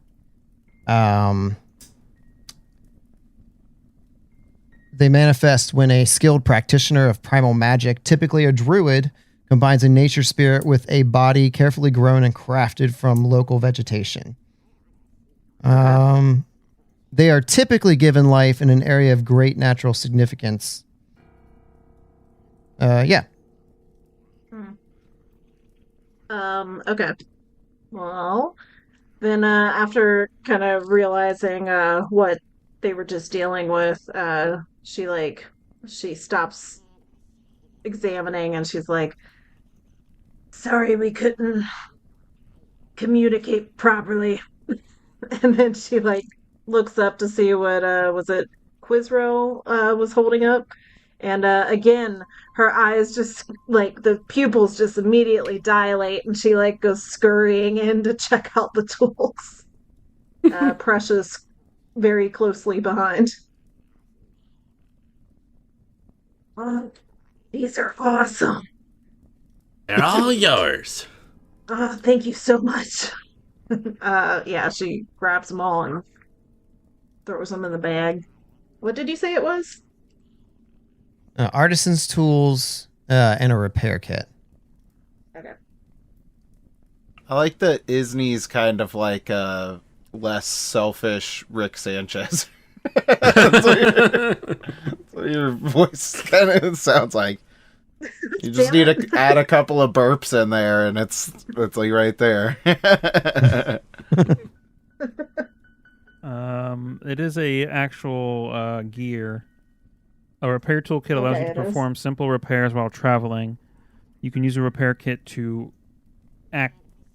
They manifest when a skilled practitioner of primal magic, typically a druid, combines a nature spirit with a body carefully grown and crafted from local vegetation. They are typically given life in an area of great natural significance. Yeah. Okay. Well, then after kind of realizing what they were just dealing with, she stops examining and she's like, "Sorry, we couldn't communicate properly." And then she like looks up to see what was it Quizro was holding up. And again, her eyes just like the pupils just immediately dilate, and she like goes scurrying in to check out the tools. Precious very closely behind. Oh, these are awesome. They're all yours. Oh, thank you so much. Yeah, she grabs them all and throws them in the bag. What did you say it was? Artisan's tools and a repair kit. Okay. I like that Isney's kind of like a less selfish Rick Sanchez. That's what your voice kind of sounds like. You just need to add a couple of burps in there, and it's like right there. It is a actual gear. A repair toolkit allows you to perform simple repairs while traveling. You can use a repair kit to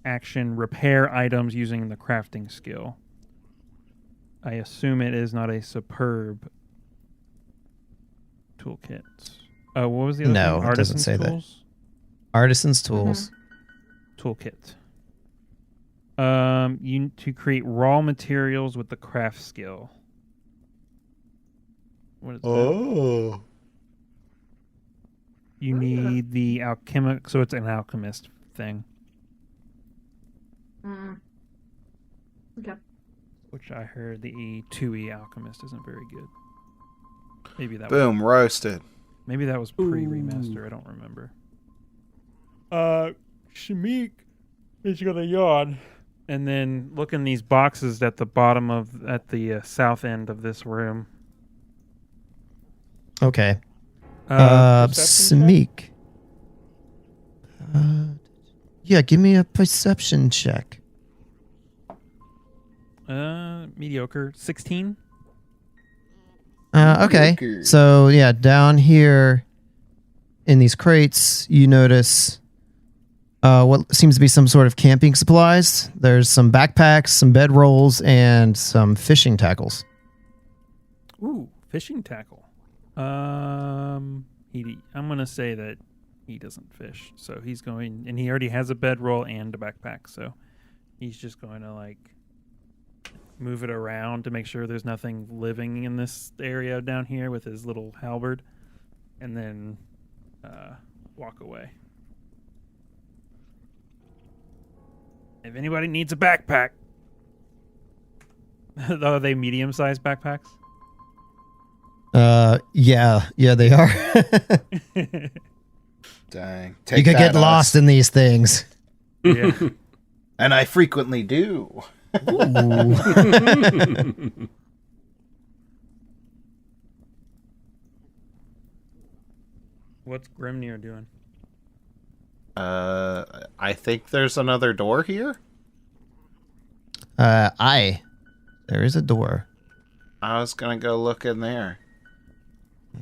action repair items using the crafting skill. I assume it is not a superb toolkit. What was the other No, thing? it doesn't say that. Artisan's tools. Toolkit. You need to create raw materials with the craft skill. What is that? Oh. You need the alchemic, so it's an alchemist thing. Okay. Which I heard the 2E alchemist isn't very good. Maybe that Boom, roasted. Maybe that was pre-remaster. I don't remember. Shamik is gonna yawn, and then look in these boxes at the bottom at the south end of this room. Okay. Perception check? Smeek. Yeah, give me a perception check. Mediocre. 16. Okay. Mediocre. So, yeah, down here in these crates, you notice what seems to be some sort of camping supplies. There's some backpacks, some bedrolls, and some fishing tackles. Ooh, fishing tackle. I'm gonna say that he doesn't fish, so he's going, and he already has a bedroll and a backpack, so he's just going to like move it around to make sure there's nothing living in this area down here with his little halberd, and then walk away. If anybody needs a backpack, are they medium-sized backpacks? Yeah, they are. Dang. You could get lost in these things. Yeah. And I frequently do. What's Grimnir doing? I think there's another door here. There is a door. I was gonna go look in there.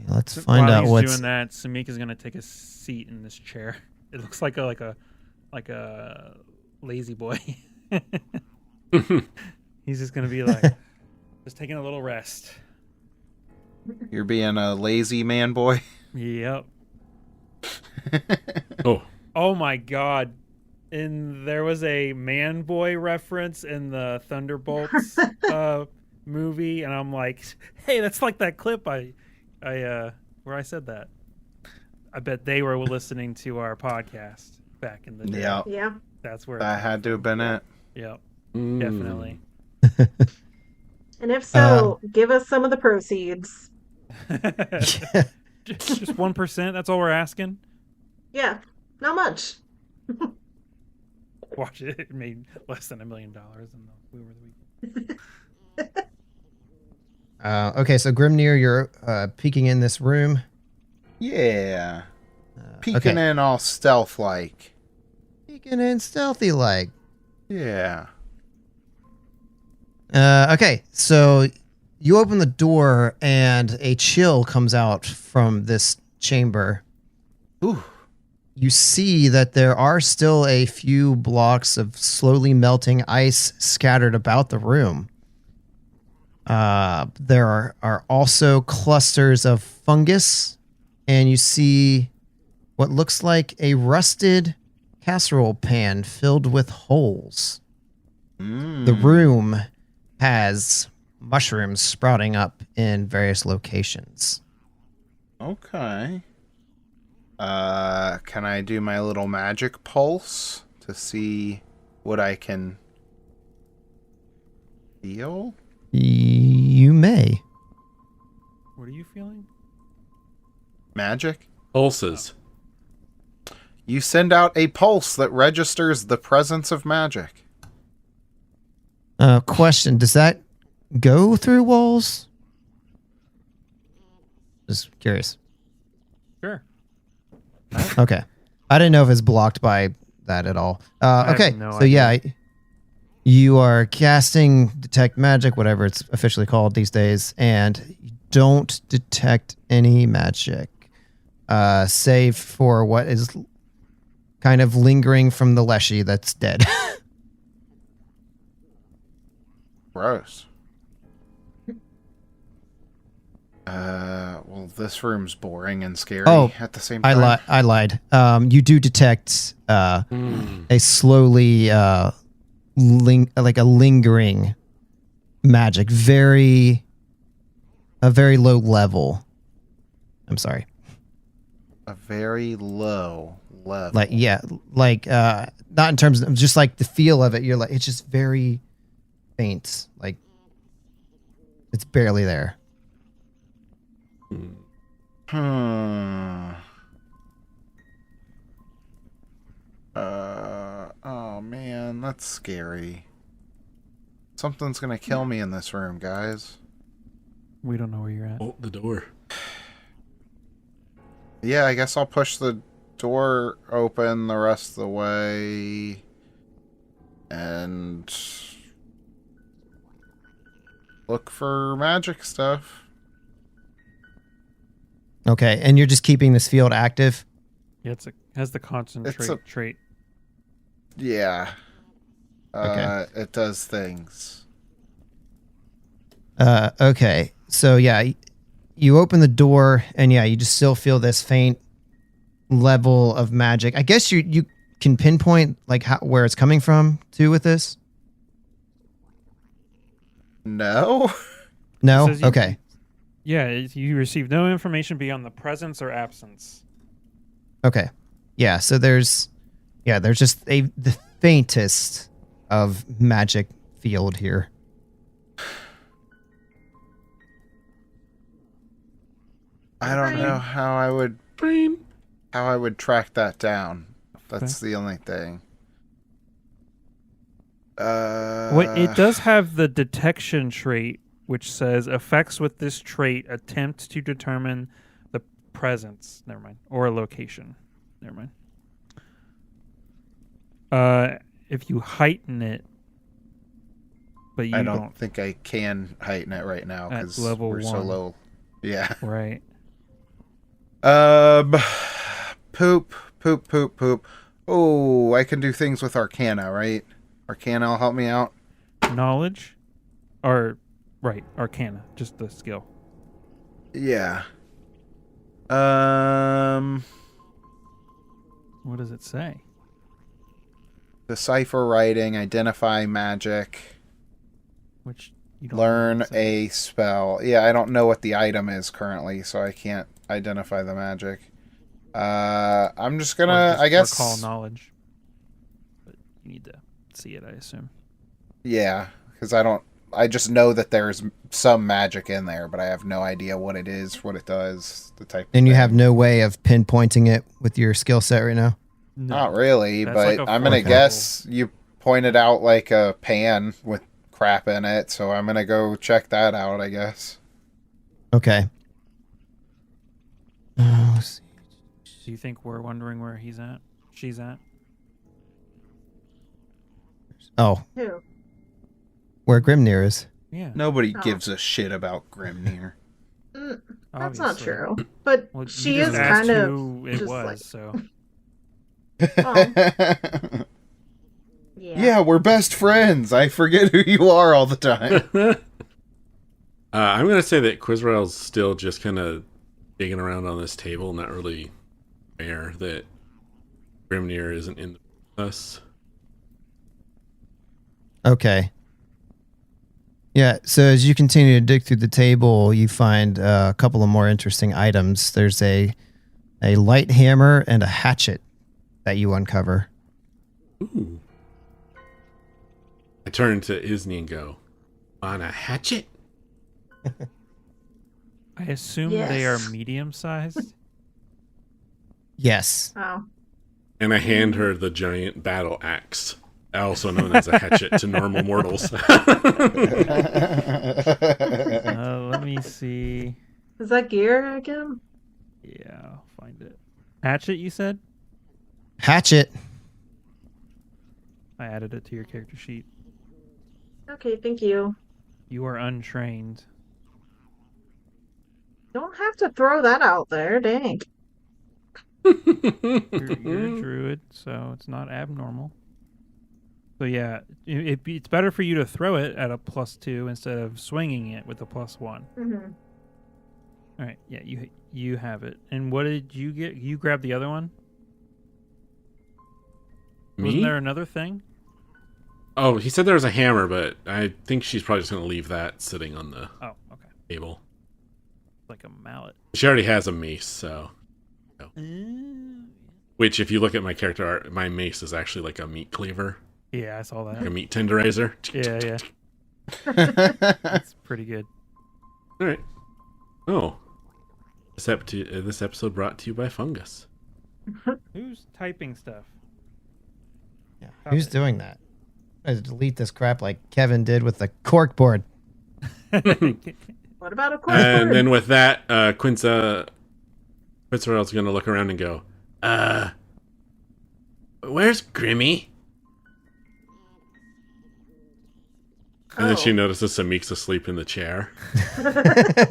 Let's find While out he's what's. doing that, Samik is gonna take a seat in this chair. It looks like a lazy boy. He's just gonna be like, just taking a little rest. You're being a lazy man boy. Yep. Oh, Oh my god. And there was a man boy reference in the Thunderbolts movie, and I'm like, hey, that's like that clip I where I said that. I bet they were listening to our podcast back in the day. Yeah, Yeah. That's where that had to have been it. Yep, Mm. definitely. And if so, give us some of the proceeds. Just 1%, that's all we're asking. Yeah. Not much. Watch it. It made less than $1 million in the We Were the Week. Okay, so Grimnir, you're peeking in this room. Yeah. Peeking okay. in all stealth-like. Peeking in stealthy-like. Yeah. Okay, so you open the door and a chill comes out from this chamber. Ooh. You see that there are still a few blocks of slowly melting ice scattered about the room. There are also clusters of fungus, and you see what looks like a rusted casserole pan filled with holes. The room has mushrooms sprouting up in various locations. Okay. Can I do my little magic pulse to see what I can Feel? You may. What are you feeling? Magic? Pulses. You send out a pulse that registers the presence of magic. Question: does that go through walls? Just curious. Sure. Okay. I didn't know if it's blocked by that at all. have Okay. no So idea. yeah, you are casting detect magic, whatever it's officially called these days, and you don't detect any magic, save for what is kind of lingering from the Leshy that's dead. Gross. Well, this room's boring and scary at the same time. I lied. You do detect a slowly like a lingering magic, a very low level. I'm sorry. A very low level. Not in terms of just like the feel of it. You're like, it's just very faint. Like it's barely there. Oh man, that's scary. Something's gonna kill me in this room, guys. We don't know where you're at. Bolt the door. Yeah, I guess I'll push the door open the rest of the way. And look for magic stuff. Okay, and you're just keeping this field active? Yeah, has the concentrate trait. Yeah. Okay. It does things. Okay. So yeah, you open the door and yeah, you just still feel this faint level of magic. I guess you can pinpoint like where it's coming from too with this? No? No? It says Okay. Yeah, you receive no information beyond the presence or absence. Okay. Yeah, so there's just the faintest of magic field here. I don't know how I would track that down. That's the only thing. It does have the detection trait, which says effects with this trait attempt to determine the presence. Never mind. Or location. Never mind. If you heighten it, but you I don't think I can heighten it right now because we're so low. Yeah. Right. Poop. Oh, I can do things with Arcana, right? Arcana will help me out. Knowledge? Right, Arcana, just the skill. Yeah. What does it say? Decipher writing, identify magic, Which you don't learn a spell. Yeah, I don't know what the item is currently, so I can't identify the magic. I'm just gonna, I guess, recall knowledge. But you need to see it, I assume. Yeah, because I just know that there's some magic in there, but I have no idea what it is, what it does, the type. And you have no way of pinpointing it with your skill set right now? No. Not really, That's but like a I'm gonna fourth guess you pointed out like a pan with crap in it, so I'm gonna go check that out, I guess. Okay. Let's see. Do you think we're wondering where he's at? She's at? Oh, Who? where Grimnir is. Yeah. Nobody Oh. gives a shit about Grimnir. That's not obviously. true. But Well, she you is just asked kind of who it just was, like, so yeah. Yeah, we're best friends. I forget who you are all the time. I'm going to say that Quizrael's still just kind of digging around on this table, not really aware that Grimnir isn't in us. Okay. Yeah, so as you continue to dig through the table, you find a couple of more interesting items. There's a light hammer and a hatchet that you uncover. Ooh. I turn to Isni and go, On a hatchet? I assume they are Yes. medium-sized. Yes. Oh. And I hand her the giant battle axe, also known as a hatchet to normal mortals. Let me see. Is that gear again? Yeah, I'll find it. Hatchet, you said? Hatchet. I added it to your character sheet. Okay, thank you. You are untrained. Don't have to throw that out there, dang. You're a druid, so it's not abnormal. So yeah, it's better for you to throw it at a +2 instead of swinging it with a +1. Mm-hmm. All right, yeah, you have it. And what did you get? You grabbed the other one? Wasn't Me? there another thing? Oh, he said there was a hammer, but I think she's probably just going to leave that sitting on the Oh, okay. table. Like a mallet. She already has a mace, so... Which, if you look at my character art, my mace is actually like a meat cleaver. Yeah, I saw Like that. a meat tenderizer. Yeah. That's pretty good. Alright. Oh. This episode brought to you by Fungus. Who's typing stuff? Yeah. Stop Who's it. doing that? I had to delete this crap like Kevin did with the cork board. What about a cork And board? then with that, Quinzerell's going to look around and go, where's Grimmy? And then she Oh. notices Samik's asleep in the chair.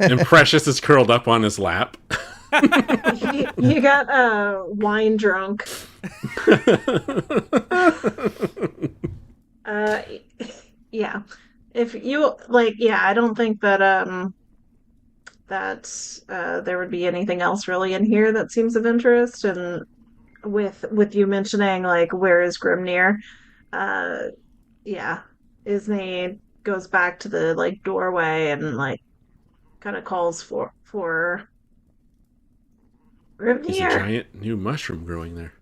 And Precious is curled up on his lap. You got wine drunk. Yeah. If you like, yeah, I don't think that there would be anything else really in here that seems of interest. And with you mentioning like where is Grimnir, yeah, Isney goes back to the like doorway and like kind of calls for There's a Grimnir. giant new mushroom growing there.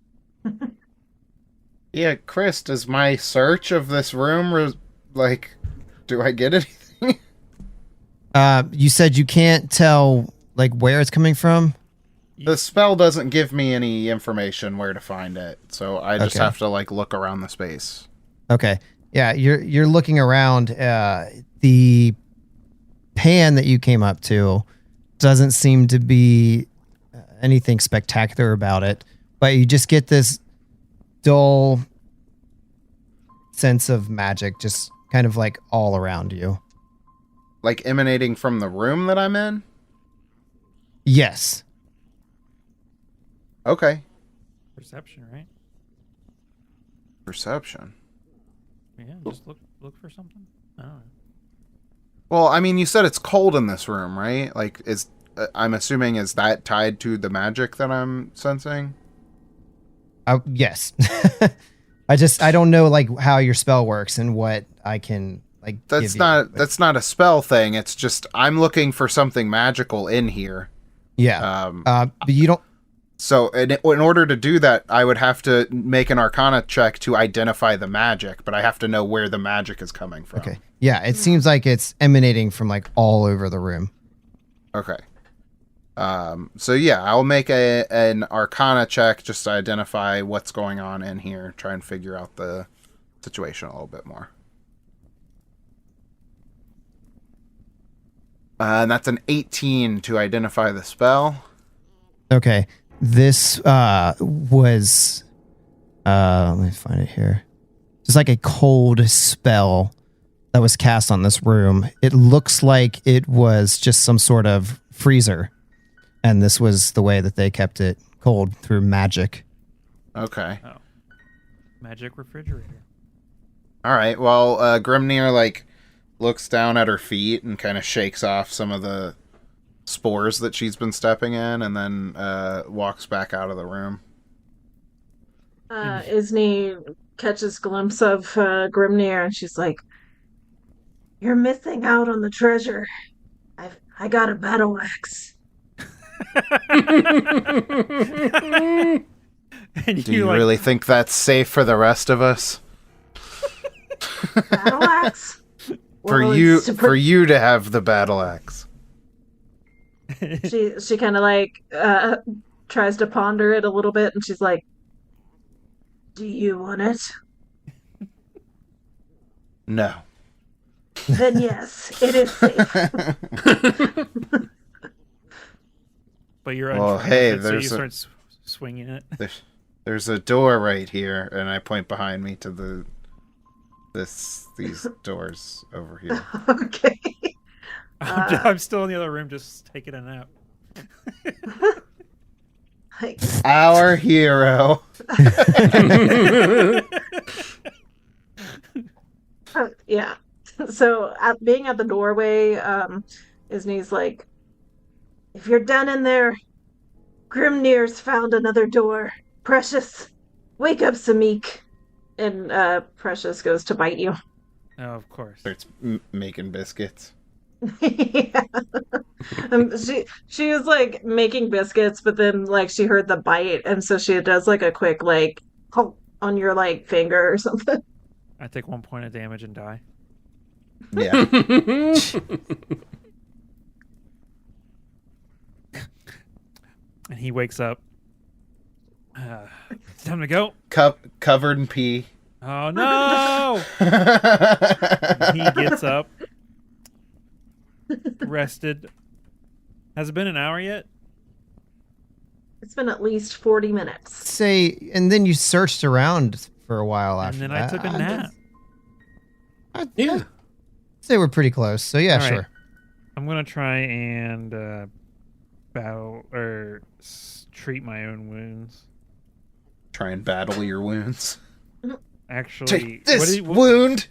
Yeah, Chris, does my search of this room, do I get anything? You said you can't tell like where it's coming from. The spell doesn't give me any information where to find it, so I just Okay. have to like look around the space. Okay. Yeah, you're looking around. The pan that you came up to doesn't seem to be anything spectacular about it, but you just get this dull sense of magic just kind of like all around you. Like emanating from the room that I'm in? Yes. Okay. Perception, right? Perception. Yeah, just look for something. I don't know. Well, I mean, you said it's cold in this room, right? Like, I'm assuming, is that tied to the magic that I'm sensing? Yes. I don't know like how your spell works and what I can like give That's you, not but- that's not a spell thing. It's just I'm looking for something magical in here. Yeah. But you don't. So in order to do that, I would have to make an Arcana check to identify the magic, but I have to know where the magic is coming from. Okay. Yeah, it seems like it's emanating from like all over the room. Okay. So yeah, I'll make an Arcana check just to identify what's going on in here, try and figure out the situation a little bit more. And that's an 18 to identify the spell. Okay. This was let me find it here. It's like a cold spell that was cast on this room. It looks like it was just some sort of freezer. And this was the way that they kept it cold through magic. Okay. Magic refrigerator. All right. Well, Grimnir looks down at her feet and kind of shakes off some of the spores that she's been stepping in, and then walks back out of the room. Isney catches glimpse of Grimnir and she's like, "You're missing out on the treasure. I got a battle axe." And Do you really think that's safe for the rest of us? Battle axe? For Well, you, it's for you to have the battle axe. She kind of like tries to ponder it a little bit, and she's like, "Do you want it? No. Then yes, it is safe." But you're Well, untrained hey, with it, so you there's start swinging it. There's a door right here, and I point behind me to these doors over here. Okay. I'm still in the other room, just taking a nap. Like, Our hero. yeah. So being at the doorway, Isney's like, "If you're done in there, Grimnir's found another door. Precious, wake up, Samik." And Precious goes to bite you. Oh, of course. Starts making biscuits. Yeah. She was like making biscuits, but then like she heard the bite, and so she does like a quick like poke on your like finger or something. I take 1 point of damage and die. Yeah. And he wakes up. It's time to go. Covered in pee. Oh no! He gets up, rested. Has it been an hour yet? It's been at least 40 minutes. Say, and then you searched around for a while after And then that. I took a nap. Yeah. Say we're pretty close. So yeah, All right. sure. I'm gonna try and battle or treat my own wounds. Try and battle your wounds. Actually, Take this what wound.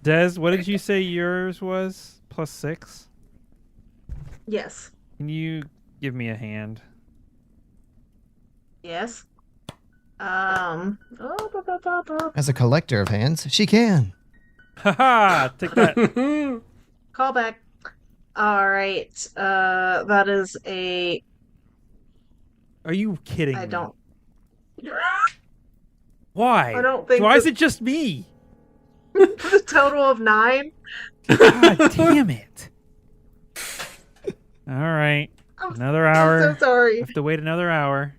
Des, what did you say yours was? +6? Yes. Can you give me a hand? Yes. As a collector of hands, she can. Haha! Take that. Call back. All right. That is a. Are you kidding I me? don't. Why? I don't think Why is that- it just me? The total of 9. God damn it! All right, another hour. I'm so sorry. Have to wait another hour.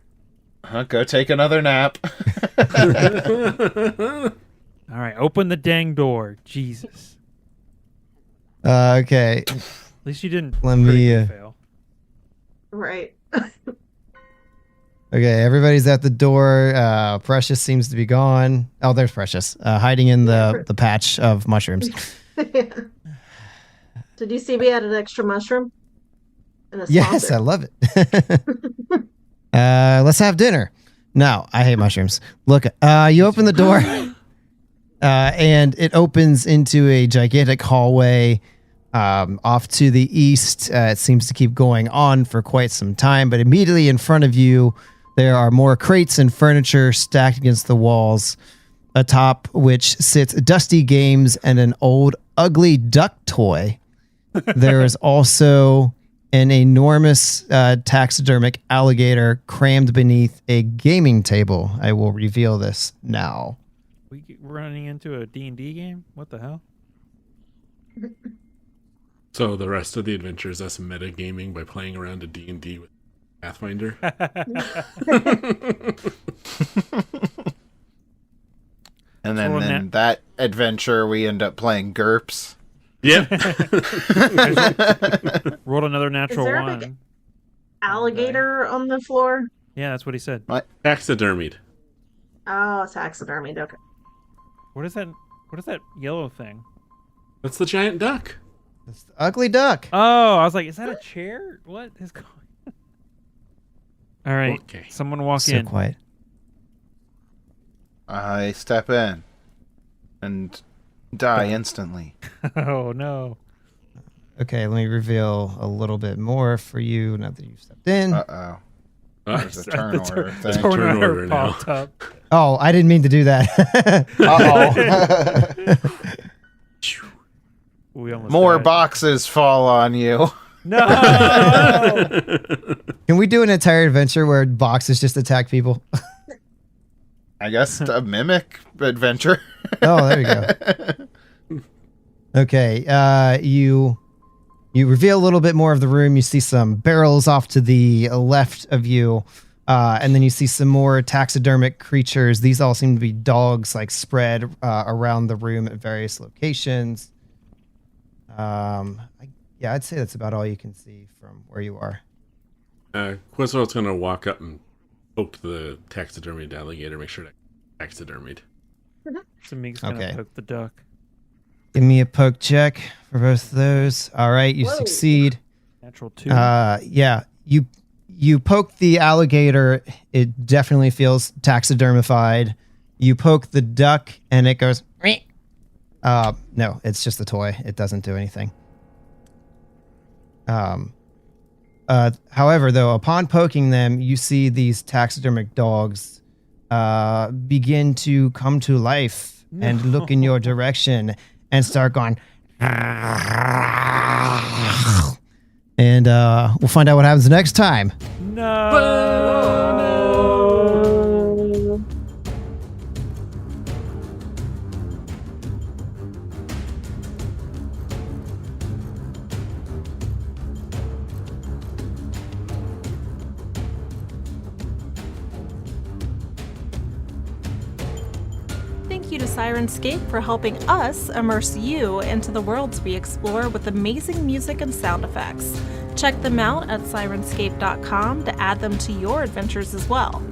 Go take another nap. All right, open the dang door. Jesus. Okay. At least you didn't. Let me, critically fail. Right. Okay, everybody's at the door. Precious seems to be gone. Oh, there's Precious, hiding in the patch of mushrooms. Did you see we had an extra mushroom? And a Yes, I sponsor? love it. Let's have dinner. No, I hate mushrooms. Look, you open the door, and it opens into a gigantic hallway off to the east. It seems to keep going on for quite some time, but immediately in front of you, there are more crates and furniture stacked against the walls, atop which sits dusty games and an old, ugly duck toy. There is also an enormous taxidermic alligator crammed beneath a gaming table. I will reveal this now. We're running into a D&D game? What the hell? So the rest of the adventure is us metagaming by playing around a D&D with Pathfinder. And then Well, in that adventure, we end up playing GURPS. Yep. Rolled another natural there a 1. big Alligator on the floor? Yeah, that's what he said. Taxidermied. Oh, taxidermied. Okay. What is that? What is that yellow thing? That's the giant duck. It's the ugly duck. Oh, I was like, is that a chair? What is going on? All right, Okay. someone walk So in. quiet. I step in and die instantly. Oh no. Okay, let me reveal a little bit more for you now that you've stepped in. Uh-oh. There's a The turn order the thing. turn Turn order order now. popped up. Oh, I didn't mean to do that. Uh-oh. We almost More died. boxes fall on you. No. Can we do an entire adventure where boxes just attack people? I guess a mimic adventure. Oh, there you go. Okay. You reveal a little bit more of the room. You see some barrels off to the left of you. And then you see some more taxidermic creatures. These all seem to be dogs, like spread around the room at various locations. I'd say that's about all you can see from where you are. Quizro's going to walk up and poke the taxidermied alligator, make sure that's taxidermied. So Meek's gonna poke the duck. Give me a poke check for both of those. All right, you succeed. Natural 2. Yeah, you poke the alligator. It definitely feels taxidermified. You poke the duck, and it goes. No, it's just a toy. It doesn't do anything. However, though, upon poking them, you see these taxidermic dogs begin to come to life and look in your direction and start going. And we'll find out what happens next time. No. Thank you to Sirenscape for helping us immerse you into the worlds we explore with amazing music and sound effects. Check them out at Sirenscape.com to add them to your adventures as well.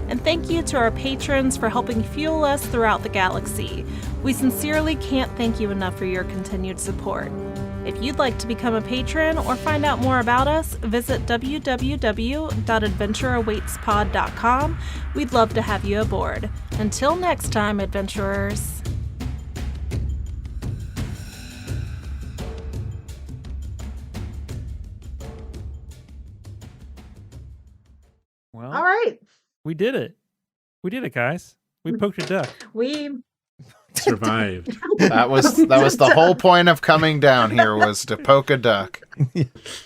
And thank you to our patrons for helping fuel us throughout the galaxy. We sincerely can't thank you enough for your continued support. If you'd like to become a patron or find out more about us, visit www.adventureawaitspod.com. We'd love to have you aboard. Until next time, adventurers. Well, All right. we did it. We did it, guys. We poked a duck. We Survived. That was the whole point of coming down here was to poke a duck.